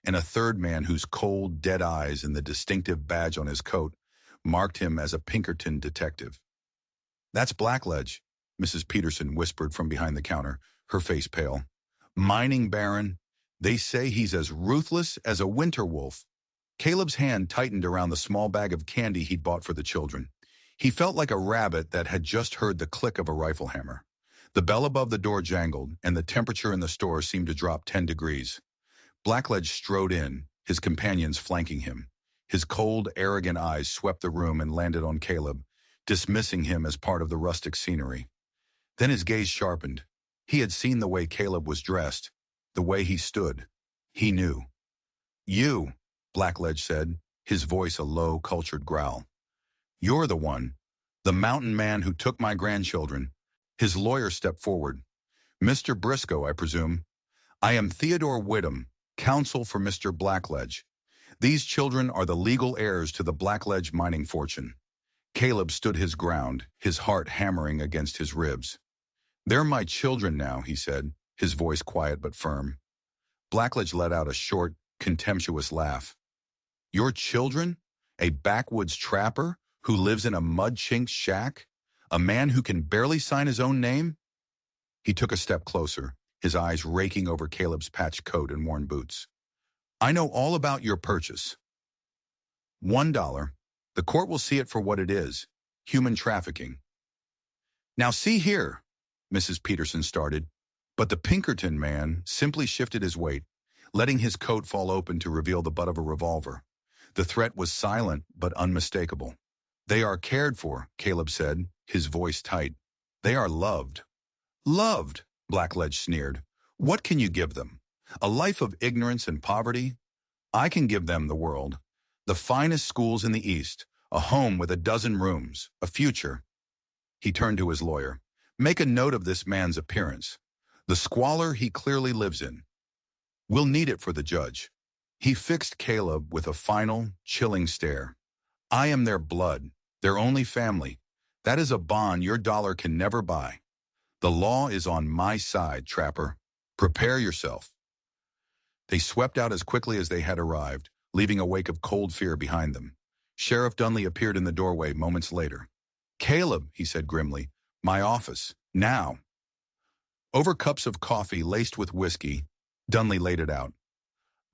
Speaker 1: and a third man whose cold, dead eyes and the distinctive badge on his coat marked him as a Pinkerton detective. "That's Blackledge," Mrs. Peterson whispered from behind the counter, her face pale. "Mining baron. They say he's as ruthless as a winter wolf." Caleb's hand tightened around the small bag of candy he'd bought for the children. He felt like a rabbit that had just heard the click of a rifle hammer. The bell above the door jangled, and the temperature in the store seemed to drop 10 degrees. Blackledge strode in, his companions flanking him. His cold, arrogant eyes swept the room and landed on Caleb, dismissing him as part of the rustic scenery. Then his gaze sharpened. He had seen the way Caleb was dressed, the way he stood. He knew. "You," Blackledge said, his voice a low, cultured growl. "You're the one. The mountain man who took my grandchildren." His lawyer stepped forward. "Mr. Briscoe, I presume. I am Theodore Whittam, counsel for Mr. Blackledge. These children are the legal heirs to the Blackledge mining fortune." Caleb stood his ground, his heart hammering against his ribs. "They're my children now," he said, his voice quiet but firm. Blackledge let out a short, contemptuous laugh. "Your children? A backwoods trapper who lives in a mud-chinked shack? A man who can barely sign his own name?" He took a step closer, his eyes raking over Caleb's patched coat and worn boots. "I know all about your purchase. $1. The court will see it for what it is, human trafficking." "Now see here," Mrs. Peterson started, but the Pinkerton man simply shifted his weight, letting his coat fall open to reveal the butt of a revolver. The threat was silent but unmistakable. "They are cared for," Caleb said, his voice tight. "They are loved." "Loved," Blackledge sneered. "What can you give them? A life of ignorance and poverty? I can give them the world. The finest schools in the East, a home with a dozen rooms, a future." He turned to his lawyer. "Make a note of this man's appearance. The squalor he clearly lives in. We'll need it for the judge." He fixed Caleb with a final, chilling stare. "I am their blood, their only family. That is a bond your dollar can never buy. The law is on my side, trapper. Prepare yourself." They swept out as quickly as they had arrived, leaving a wake of cold fear behind them. Sheriff Dunley appeared in the doorway moments later. "Caleb," he said grimly, "my office, now." Over cups of coffee laced with whiskey, Dunley laid it out.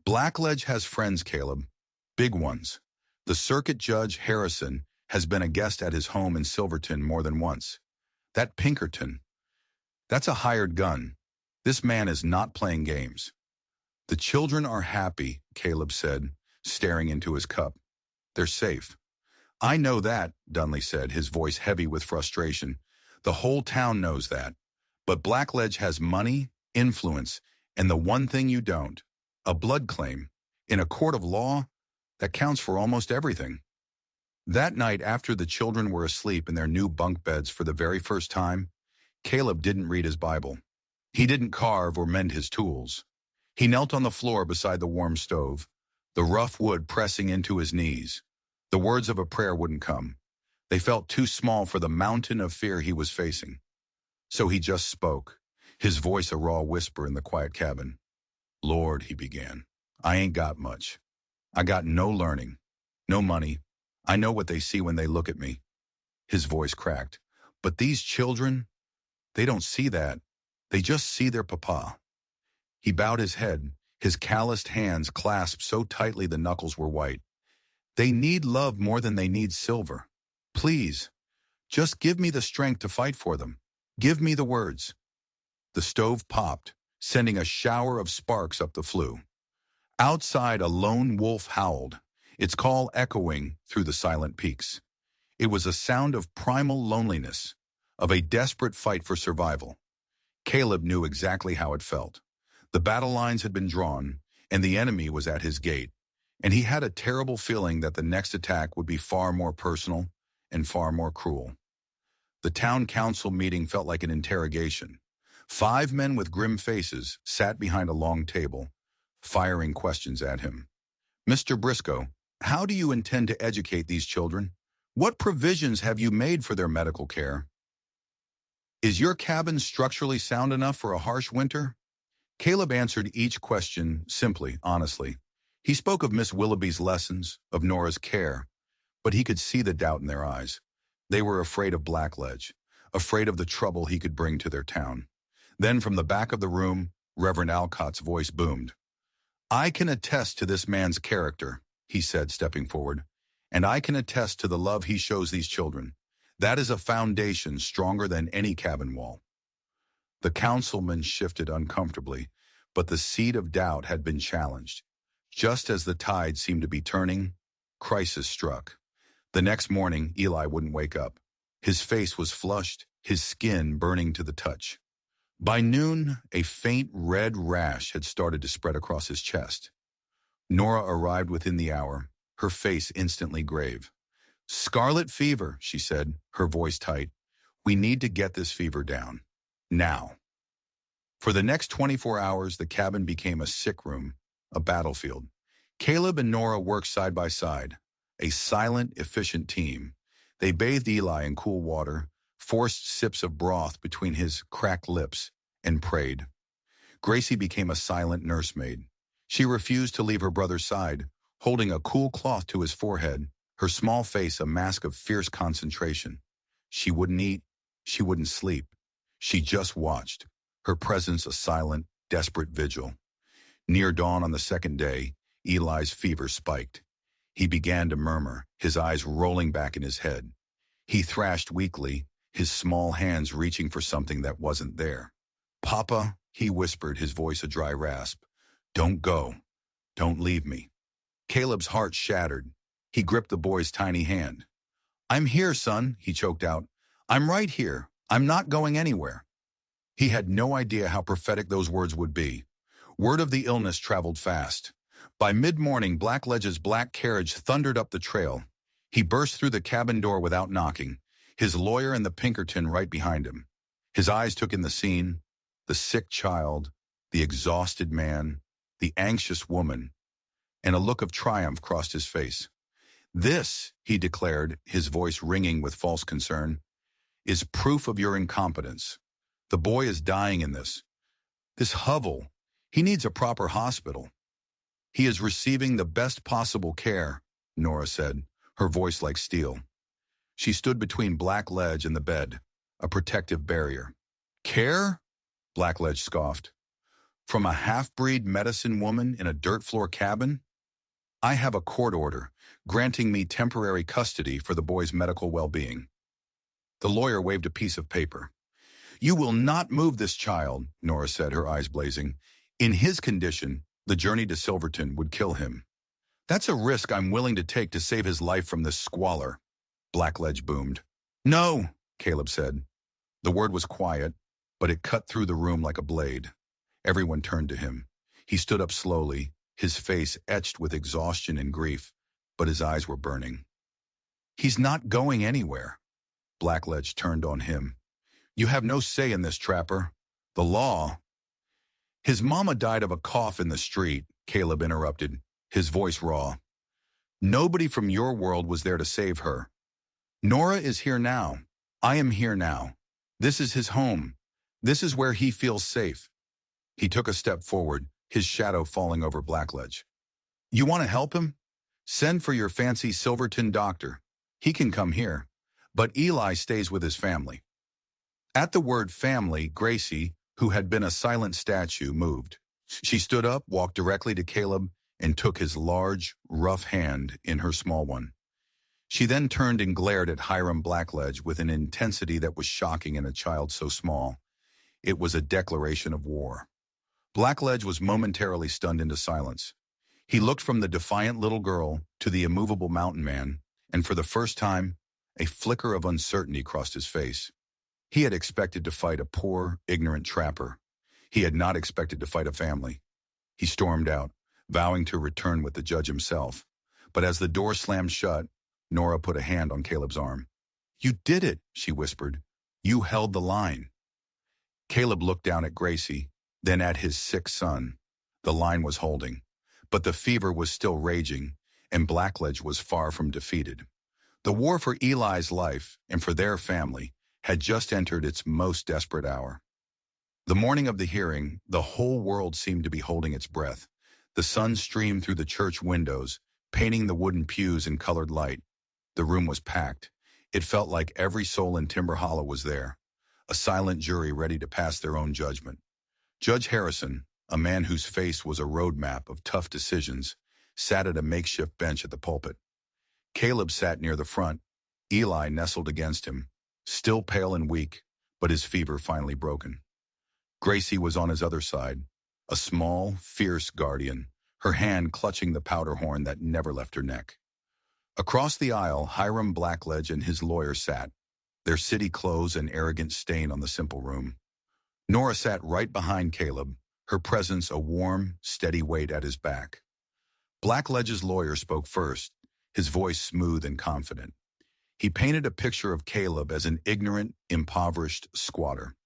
Speaker 1: "Blackledge has friends, Caleb. Big ones. The circuit judge, Harrison, has been a guest at his home in Silverton more than once. That Pinkerton, that's a hired gun. This man is not playing games." "The children are happy," Caleb said, staring into his cup. "They're safe." "I know that," Dunley said, his voice heavy with frustration. "The whole town knows that. But Blackledge has money, influence, and the one thing you don't, a blood claim. In a court of law, that counts for almost everything." That night, after the children were asleep in their new bunk beds for the very first time, Caleb didn't read his Bible. He didn't carve or mend his tools. He knelt on the floor beside the warm stove, the rough wood pressing into his knees. The words of a prayer wouldn't come. They felt too small for the mountain of fear he was facing. So he just spoke, his voice a raw whisper in the quiet cabin. "Lord," he began, "I ain't got much. I got no learning, no money. I know what they see when they look at me." His voice cracked. "But these children, they don't see that. They just see their papa." He bowed his head, his calloused hands clasped so tightly the knuckles were white. "They need love more than they need silver. Please, just give me the strength to fight for them. Give me the words." The stove popped, sending a shower of sparks up the flue. Outside, a lone wolf howled. its call echoing through the silent peaks. It was a sound of primal loneliness, of a desperate fight for survival. Caleb knew exactly how it felt. The battle lines had been drawn, and the enemy was at his gate, and he had a terrible feeling that the next attack would be far more personal and far more cruel. The town council meeting felt like an interrogation. 5 men with grim faces sat behind a long table, firing questions at him. Mr. Briscoe, how do you intend to educate these children? What provisions have you made for their medical care? Is your cabin structurally sound enough for a harsh winter? Caleb answered each question simply, honestly. He spoke of Miss Willoughby's lessons, of Nora's care, but he could see the doubt in their eyes. They were afraid of Blackledge, afraid of the trouble he could bring to their town. Then from the back of the room, Reverend Alcott's voice boomed. I can attest to this man's character, he said, stepping forward, and I can attest to the love he shows these children. That is a foundation stronger than any cabin wall. The councilman shifted uncomfortably, but the seed of doubt had been challenged. Just as the tide seemed to be turning, crisis struck. The next morning, Eli wouldn't wake up. His face was flushed, his skin burning to the touch. By noon, a faint red rash had started to spread across his chest. Nora arrived within the hour, her face instantly grave. Scarlet fever, she said, her voice tight. We need to get this fever down. Now. For the next 24 hours, the cabin became a sick room, a battlefield. Caleb and Nora worked side by side, a silent, efficient team. They bathed Eli in cool water, forced sips of broth between his cracked lips, and prayed. Gracie became a silent nursemaid. She refused to leave her brother's side, holding a cool cloth to his forehead, her small face a mask of fierce concentration. She wouldn't eat, she wouldn't sleep. She just watched, her presence a silent, desperate vigil. Near dawn on the second day, Eli's fever spiked. He began to murmur, his eyes rolling back in his head. He thrashed weakly, his small hands reaching for something that wasn't there. Papa, he whispered, his voice a dry rasp. Don't go. Don't leave me. Caleb's heart shattered. He gripped the boy's tiny hand. I'm here, son, he choked out. I'm right here. I'm not going anywhere. He had no idea how prophetic those words would be. Word of the illness traveled fast. By mid-morning, Blackledge's black carriage thundered up the trail. He burst through the cabin door without knocking, his lawyer and the Pinkerton right behind him. His eyes took in the scene, the sick child, the exhausted man, the anxious woman, and a look of triumph crossed his face. This, he declared, his voice ringing with false concern, is proof of your incompetence. The boy is dying in this hovel. He needs a proper hospital. He is receiving the best possible care, Nora said, her voice like steel. She stood between Blackledge and the bed, a protective barrier. Care? Blackledge scoffed. From a half-breed medicine woman in a dirt-floor cabin? I have a court order granting me temporary custody for the boy's medical well-being. The lawyer waved a piece of paper. You will not move this child, Nora said, her eyes blazing. In his condition, the journey to Silverton would kill him. That's a risk I'm willing to take to save his life from this squalor, Blackledge boomed. No, Caleb said. The word was quiet, but it cut through the room like a blade. Everyone turned to him. He stood up slowly, his face etched with exhaustion and grief, but his eyes were burning. He's not going anywhere. Blackledge turned on him. You have no say in this, Trapper. The law. His mama died of a cough in the street, Caleb interrupted, his voice raw. Nobody from your world was there to save her. Nora is here now. I am here now. This is his home. This is where he feels safe. He took a step forward, his shadow falling over Blackledge. You want to help him? Send for your fancy Silverton doctor. He can come here. But Eli stays with his family. At the word family, Gracie, who had been a silent statue, moved. She stood up, walked directly to Caleb, and took his large, rough hand in her small one. She then turned and glared at Hiram Blackledge with an intensity that was shocking in a child so small. It was a declaration of war. Blackledge was momentarily stunned into silence. He looked from the defiant little girl to the immovable mountain man, and for the first time, a flicker of uncertainty crossed his face. He had expected to fight a poor, ignorant trapper. He had not expected to fight a family. He stormed out, vowing to return with the judge himself. But as the door slammed shut, Nora put a hand on Caleb's arm. "You did it," she whispered. "You held the line." Caleb looked down at Gracie, then at his sick son. The line was holding, but the fever was still raging, and Blackledge was far from defeated. The war for Eli's life, and for their family, had just entered its most desperate hour. The morning of the hearing, the whole world seemed to be holding its breath. The sun streamed through the church windows, painting the wooden pews in colored light. The room was packed. It felt like every soul in Timber Hollow was there, a silent jury ready to pass their own judgment. Judge Harrison, a man whose face was a roadmap of tough decisions, sat at a makeshift bench at the pulpit. Caleb sat near the front. Eli nestled against him, still pale and weak, but his fever finally broken. Gracie was on his other side, a small, fierce guardian, her hand clutching the powder horn that never left her neck. Across the aisle, Hiram Blackledge and his lawyer sat, their city clothes an arrogant stain on the simple room. Nora sat right behind Caleb, her presence a warm, steady weight at his back. Blackledge's lawyer spoke first, his voice smooth and confident. He painted a picture of Caleb as an ignorant, impoverished squatter.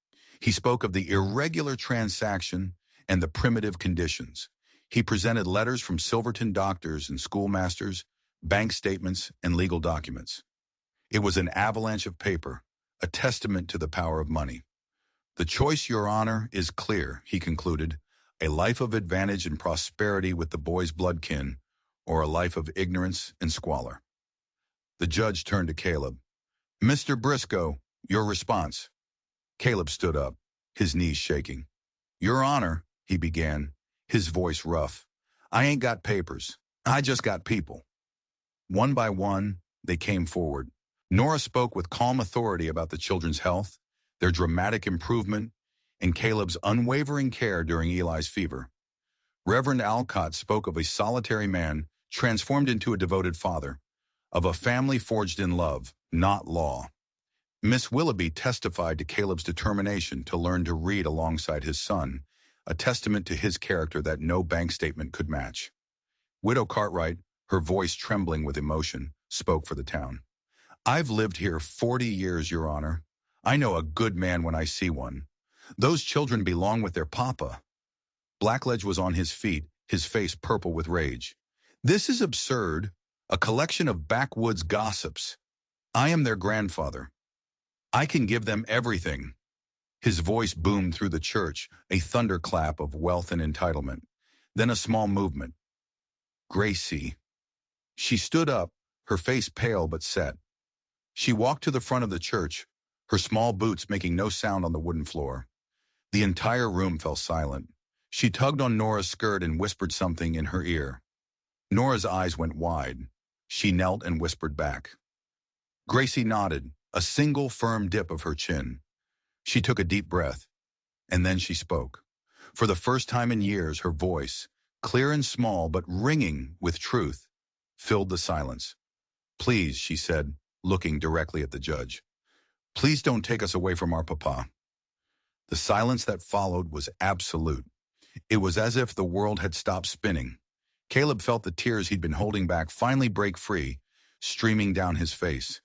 Speaker 1: He spoke of the irregular transaction and the primitive conditions. He presented letters from Silverton doctors and schoolmasters, bank statements, and legal documents. It was an avalanche of paper, a testament to the power of money. "The choice, Your Honor, is clear," he concluded, "a life of advantage and prosperity with the boy's bloodkin, or a life of ignorance and squalor." The judge turned to Caleb. "Mr. Briscoe, your response." Caleb stood up, his knees shaking. "Your Honor," he began, his voice rough, "I ain't got papers. I just got people." One by one, they came forward. Nora spoke with calm authority about the children's health, their dramatic improvement, and Caleb's unwavering care during Eli's fever. Reverend Alcott spoke of a solitary man transformed into a devoted father, of a family forged in love, not law. Miss Willoughby testified to Caleb's determination to learn to read alongside his son, a testament to his character that no bank statement could match. Widow Cartwright, her voice trembling with emotion, spoke for the town. "I've lived here 40 years, Your Honor. I know a good man when I see one. Those children belong with their papa." Blackledge was on his feet, his face purple with rage. "This is absurd, a collection of backwoods gossips. I am their grandfather. I can give them everything." His voice boomed through the church, a thunderclap of wealth and entitlement. Then a small movement. "Gracie." She stood up, her face pale but set. She walked to the front of the church, her small boots making no sound on the wooden floor. The entire room fell silent. She tugged on Nora's skirt and whispered something in her ear. Nora's eyes went wide. She knelt and whispered back. Gracie nodded, a single firm dip of her chin. She took a deep breath, and then she spoke. For the first time in years, her voice, clear and small but ringing with truth, filled the silence. "Please," she said, looking directly at the judge. "Please don't take us away from our papa." The silence that followed was absolute. It was as if the world had stopped spinning. Caleb felt the tears he'd been holding back finally break free, streaming down his face.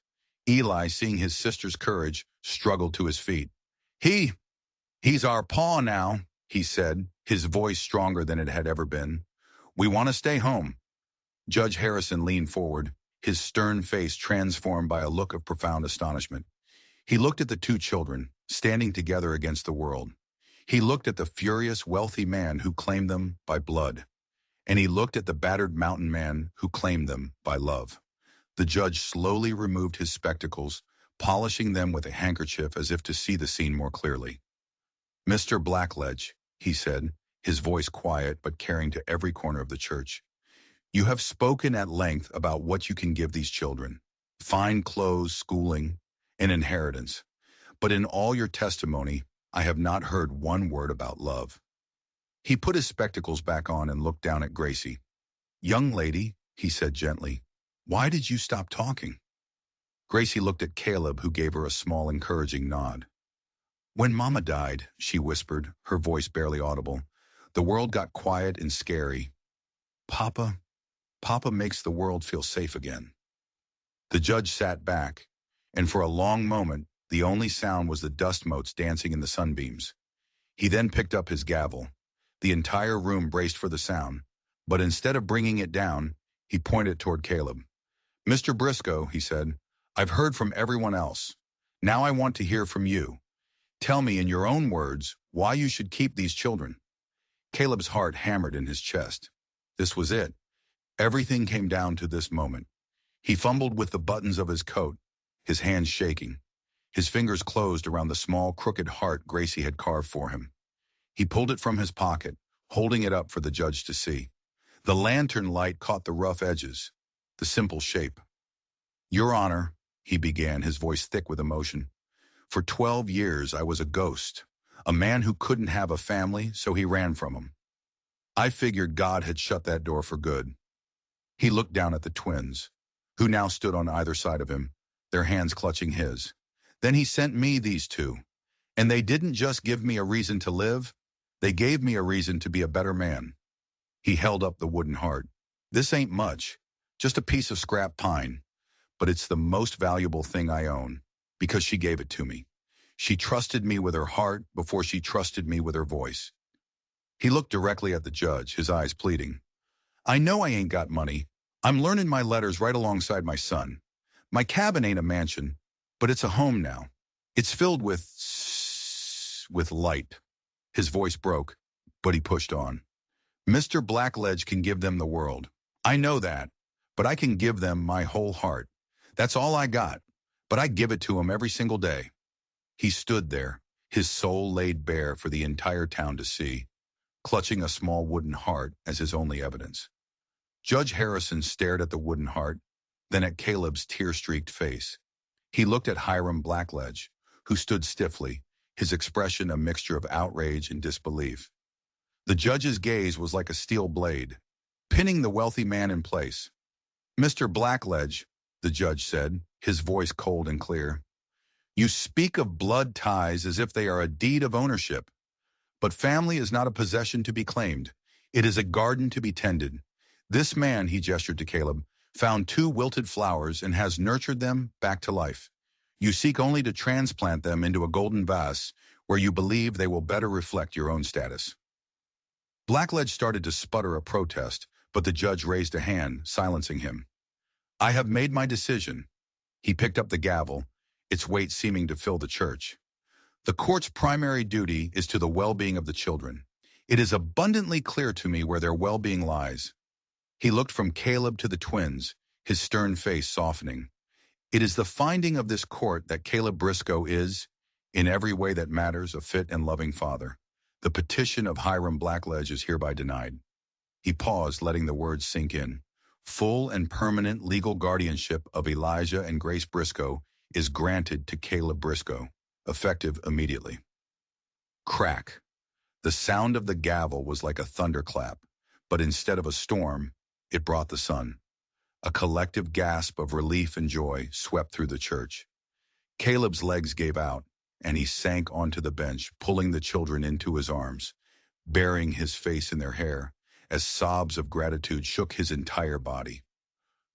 Speaker 1: Eli, seeing his sister's courage, struggled to his feet. He's our paw now," he said, his voice stronger than it had ever been. "We want to stay home." Judge Harrison leaned forward, his stern face transformed by a look of profound astonishment. He looked at the two children, standing together against the world. He looked at the furious, wealthy man who claimed them by blood. And he looked at the battered mountain man who claimed them by love. The judge slowly removed his spectacles, polishing them with a handkerchief as if to see the scene more clearly. "Mr. Blackledge," he said, his voice quiet but carrying to every corner of the church, "you have spoken at length about what you can give these children. Fine clothes, schooling, an inheritance. But in all your testimony, I have not heard one word about love." He put his spectacles back on and looked down at Gracie. "Young lady," he said gently, "why did you stop talking?" Gracie looked at Caleb, who gave her a small, encouraging nod. "When Mama died," she whispered, her voice barely audible, "the world got quiet and scary. Papa, Papa makes the world feel safe again." The judge sat back, and for a long moment, the only sound was the dust motes dancing in the sunbeams. He then picked up his gavel. The entire room braced for the sound, but instead of bringing it down, he pointed toward Caleb. "Mr. Briscoe," he said, "I've heard from everyone else. Now I want to hear from you. Tell me in your own words why you should keep these children." Caleb's heart hammered in his chest. This was it. Everything came down to this moment. He fumbled with the buttons of his coat, his hands shaking. His fingers closed around the small, crooked heart Gracie had carved for him. He pulled it from his pocket, holding it up for the judge to see. The lantern light caught the rough edges, the simple shape. "Your Honor," he began, his voice thick with emotion, "for 12 years I was a ghost, a man who couldn't have a family, so he ran from him. I figured God had shut that door for good." He looked down at the twins, who now stood on either side of him, their hands clutching his. "Then he sent me these two, and they didn't just give me a reason to live, they gave me a reason to be a better man." He held up the wooden heart. "This ain't much, just a piece of scrap pine, but it's the most valuable thing I own, because she gave it to me. She trusted me with her heart before she trusted me with her voice." He looked directly at the judge, his eyes pleading. "I know I ain't got money. I'm learning my letters right alongside my son. My cabin ain't a mansion, but it's a home now. It's filled with light." His voice broke, but he pushed on. "Mr. Blackledge can give them the world. I know that, but I can give them my whole heart. That's all I got, but I give it to him every single day." He stood there, his soul laid bare for the entire town to see, clutching a small wooden heart as his only evidence. Judge Harrison stared at the wooden heart, then at Caleb's tear-streaked face. He looked at Hiram Blackledge, who stood stiffly, his expression a mixture of outrage and disbelief. The judge's gaze was like a steel blade, pinning the wealthy man in place. "Mr. Blackledge," the judge said, his voice cold and clear, "you speak of blood ties as if they are a deed of ownership. But family is not a possession to be claimed. It is a garden to be tended. This man," he gestured to Caleb, "found 2 wilted flowers and has nurtured them back to life. You seek only to transplant them into a golden vase where you believe they will better reflect your own status." Blackledge started to sputter a protest, but the judge raised a hand, silencing him. "I have made my decision." He picked up the gavel, its weight seeming to fill the church. "The court's primary duty is to the well-being of the children. It is abundantly clear to me where their well-being lies." He looked from Caleb to the twins, his stern face softening. "It is the finding of this court that Caleb Briscoe is, in every way that matters, a fit and loving father. The petition of Hiram Blackledge is hereby denied." He paused, letting the words sink in. "Full and permanent legal guardianship of Elijah and Grace Briscoe is granted to Caleb Briscoe, effective immediately." Crack. The sound of the gavel was like a thunderclap, but instead of a storm, it brought the sun. A collective gasp of relief and joy swept through the church. Caleb's legs gave out, and he sank onto the bench, pulling the children into his arms, burying his face in their hair, as sobs of gratitude shook his entire body.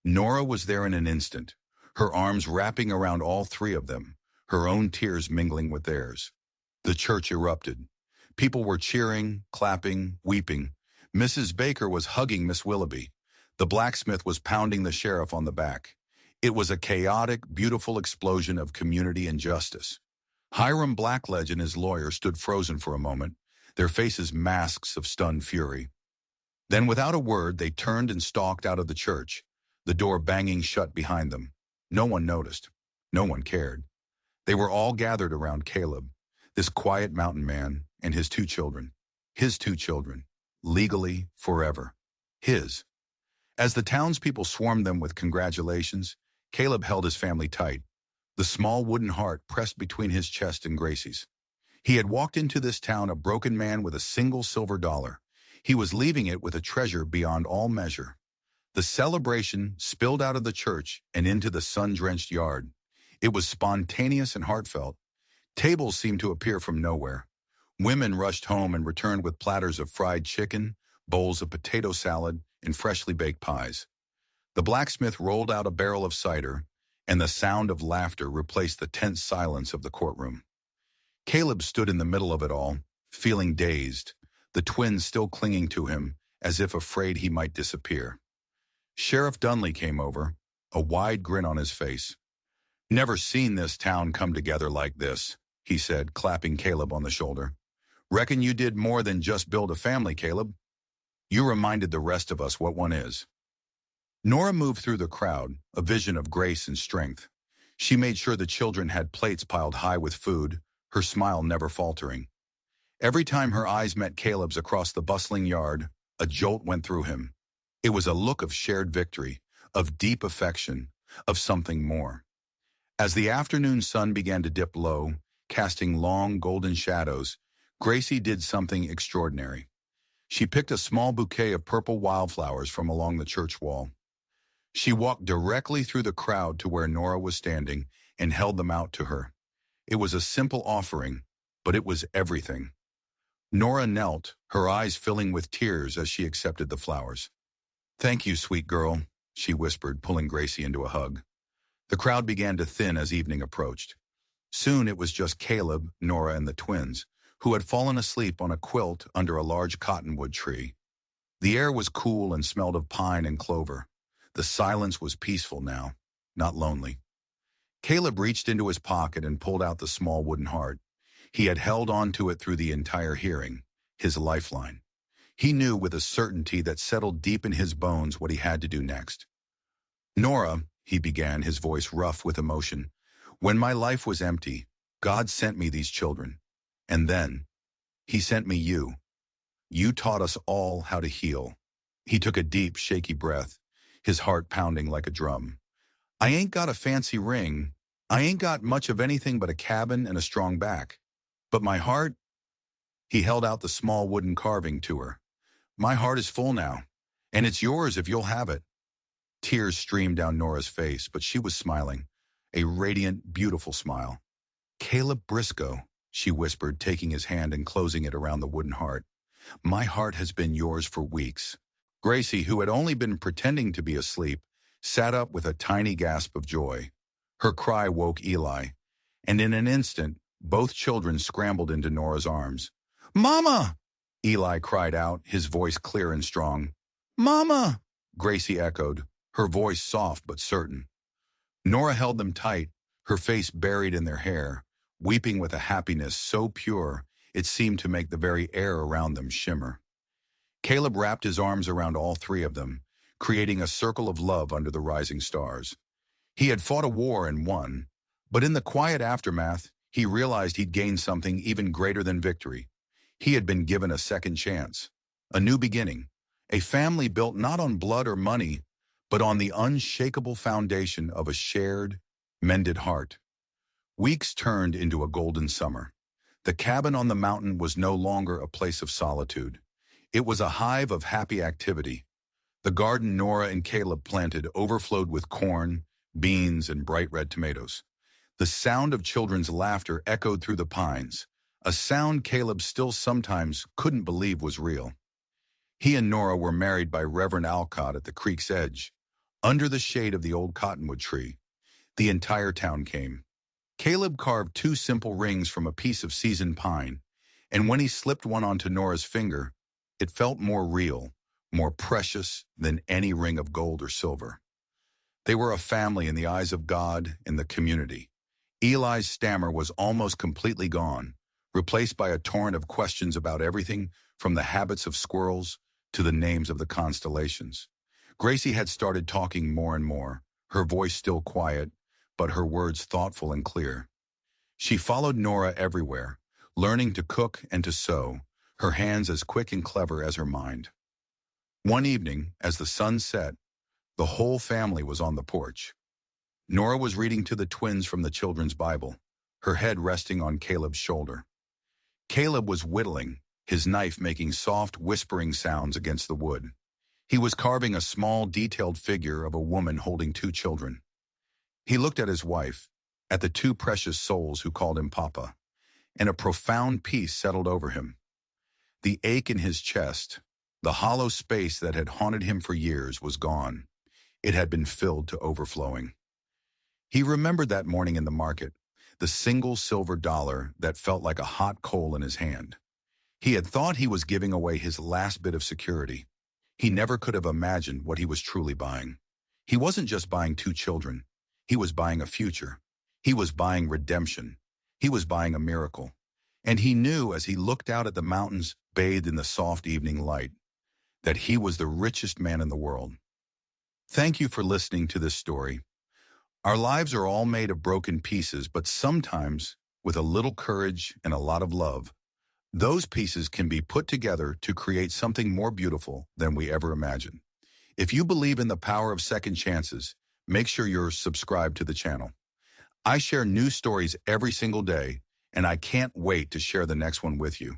Speaker 1: Nora was there in an instant, her arms wrapping around all 3 of them, her own tears mingling with theirs. The church erupted. People were cheering, clapping, weeping. Mrs. Baker was hugging Miss Willoughby. The blacksmith was pounding the sheriff on the back. It was a chaotic, beautiful explosion of community and justice. Hiram Blackledge and his lawyer stood frozen for a moment, their faces masks of stunned fury. Then without a word, they turned and stalked out of the church, the door banging shut behind them. No one noticed. No one cared. They were all gathered around Caleb, this quiet mountain man, and his 2 children. His 2 children. Legally, forever. His. As the townspeople swarmed them with congratulations, Caleb held his family tight, the small wooden heart pressed between his chest and Gracie's. He had walked into this town a broken man with a single silver dollar. He was leaving it with a treasure beyond all measure. The celebration spilled out of the church and into the sun-drenched yard. It was spontaneous and heartfelt. Tables seemed to appear from nowhere. Women rushed home and returned with platters of fried chicken, bowls of potato salad, and freshly baked pies. The blacksmith rolled out a barrel of cider, and the sound of laughter replaced the tense silence of the courtroom. Caleb stood in the middle of it all, feeling dazed, the twins still clinging to him, as if afraid he might disappear. Sheriff Dunley came over, a wide grin on his face. "Never seen this town come together like this," he said, clapping Caleb on the shoulder. "Reckon you did more than just build a family, Caleb. You reminded the rest of us what one is." Nora moved through the crowd, a vision of grace and strength. She made sure the children had plates piled high with food, her smile never faltering. Every time her eyes met Caleb's across the bustling yard, a jolt went through him. It was a look of shared victory, of deep affection, of something more. As the afternoon sun began to dip low, casting long golden shadows, Gracie did something extraordinary. She picked a small bouquet of purple wildflowers from along the church wall. She walked directly through the crowd to where Nora was standing and held them out to her. It was a simple offering, but it was everything. Nora knelt, her eyes filling with tears as she accepted the flowers. "Thank you, sweet girl," she whispered, pulling Gracie into a hug. The crowd began to thin as evening approached. Soon it was just Caleb, Nora, and the twins, who had fallen asleep on a quilt under a large cottonwood tree. The air was cool and smelled of pine and clover. The silence was peaceful now, not lonely. Caleb reached into his pocket and pulled out the small wooden heart. He had held on to it through the entire hearing, his lifeline. He knew with a certainty that settled deep in his bones what he had to do next. "Nora," he began, his voice rough with emotion, "when my life was empty, God sent me these children. And then, He sent me you. You taught us all how to heal." He took a deep, shaky breath, his heart pounding like a drum. "I ain't got a fancy ring. I ain't got much of anything but a cabin and a strong back. But my heart," he held out the small wooden carving to her. "My heart is full now, and it's yours if you'll have it." Tears streamed down Nora's face, but she was smiling, a radiant, beautiful smile. "Caleb Briscoe," she whispered, taking his hand and closing it around the wooden heart. "My heart has been yours for weeks." Gracie, who had only been pretending to be asleep, sat up with a tiny gasp of joy. Her cry woke Eli, and in an instant, both children scrambled into Nora's arms. "Mama!" Eli cried out, his voice clear and strong. "Mama!" Gracie echoed, her voice soft but certain. Nora held them tight, her face buried in their hair, weeping with a happiness so pure it seemed to make the very air around them shimmer. Caleb wrapped his arms around all three of them, creating a circle of love under the rising stars. He had fought a war and won, but in the quiet aftermath, he realized he'd gained something even greater than victory. He had been given a second chance, a new beginning, a family built not on blood or money, but on the unshakable foundation of a shared, mended heart. Weeks turned into a golden summer. The cabin on the mountain was no longer a place of solitude. It was a hive of happy activity. The garden Nora and Caleb planted overflowed with corn, beans, and bright red tomatoes. The sound of children's laughter echoed through the pines, a sound Caleb still sometimes couldn't believe was real. He and Nora were married by Reverend Alcott at the creek's edge, under the shade of the old cottonwood tree. The entire town came. Caleb carved two simple rings from a piece of seasoned pine, and when he slipped one onto Nora's finger, it felt more real, more precious than any ring of gold or silver. They were a family in the eyes of God and the community. Eli's stammer was almost completely gone, replaced by a torrent of questions about everything from the habits of squirrels to the names of the constellations. Gracie had started talking more and more, her voice still quiet, but her words thoughtful and clear. She followed Nora everywhere, learning to cook and to sew, her hands as quick and clever as her mind. One evening, as the sun set, the whole family was on the porch. Nora was reading to the twins from the children's Bible, her head resting on Caleb's shoulder. Caleb was whittling, his knife making soft, whispering sounds against the wood. He was carving a small, detailed figure of a woman holding two children. He looked at his wife, at the two precious souls who called him Papa, and a profound peace settled over him. The ache in his chest, the hollow space that had haunted him for years, was gone. It had been filled to overflowing. He remembered that morning in the market, the single silver dollar that felt like a hot coal in his hand. He had thought he was giving away his last bit of security. He never could have imagined what he was truly buying. He wasn't just buying two children. He was buying a future. He was buying redemption. He was buying a miracle. And he knew as he looked out at the mountains bathed in the soft evening light that he was the richest man in the world. Thank you for listening to this story. Our lives are all made of broken pieces, but sometimes, with a little courage and a lot of love, those pieces can be put together to create something more beautiful than we ever imagined. If you believe in the power of second chances, make sure you're subscribed to the channel. I share new stories every single day, and I can't wait to share the next one with you.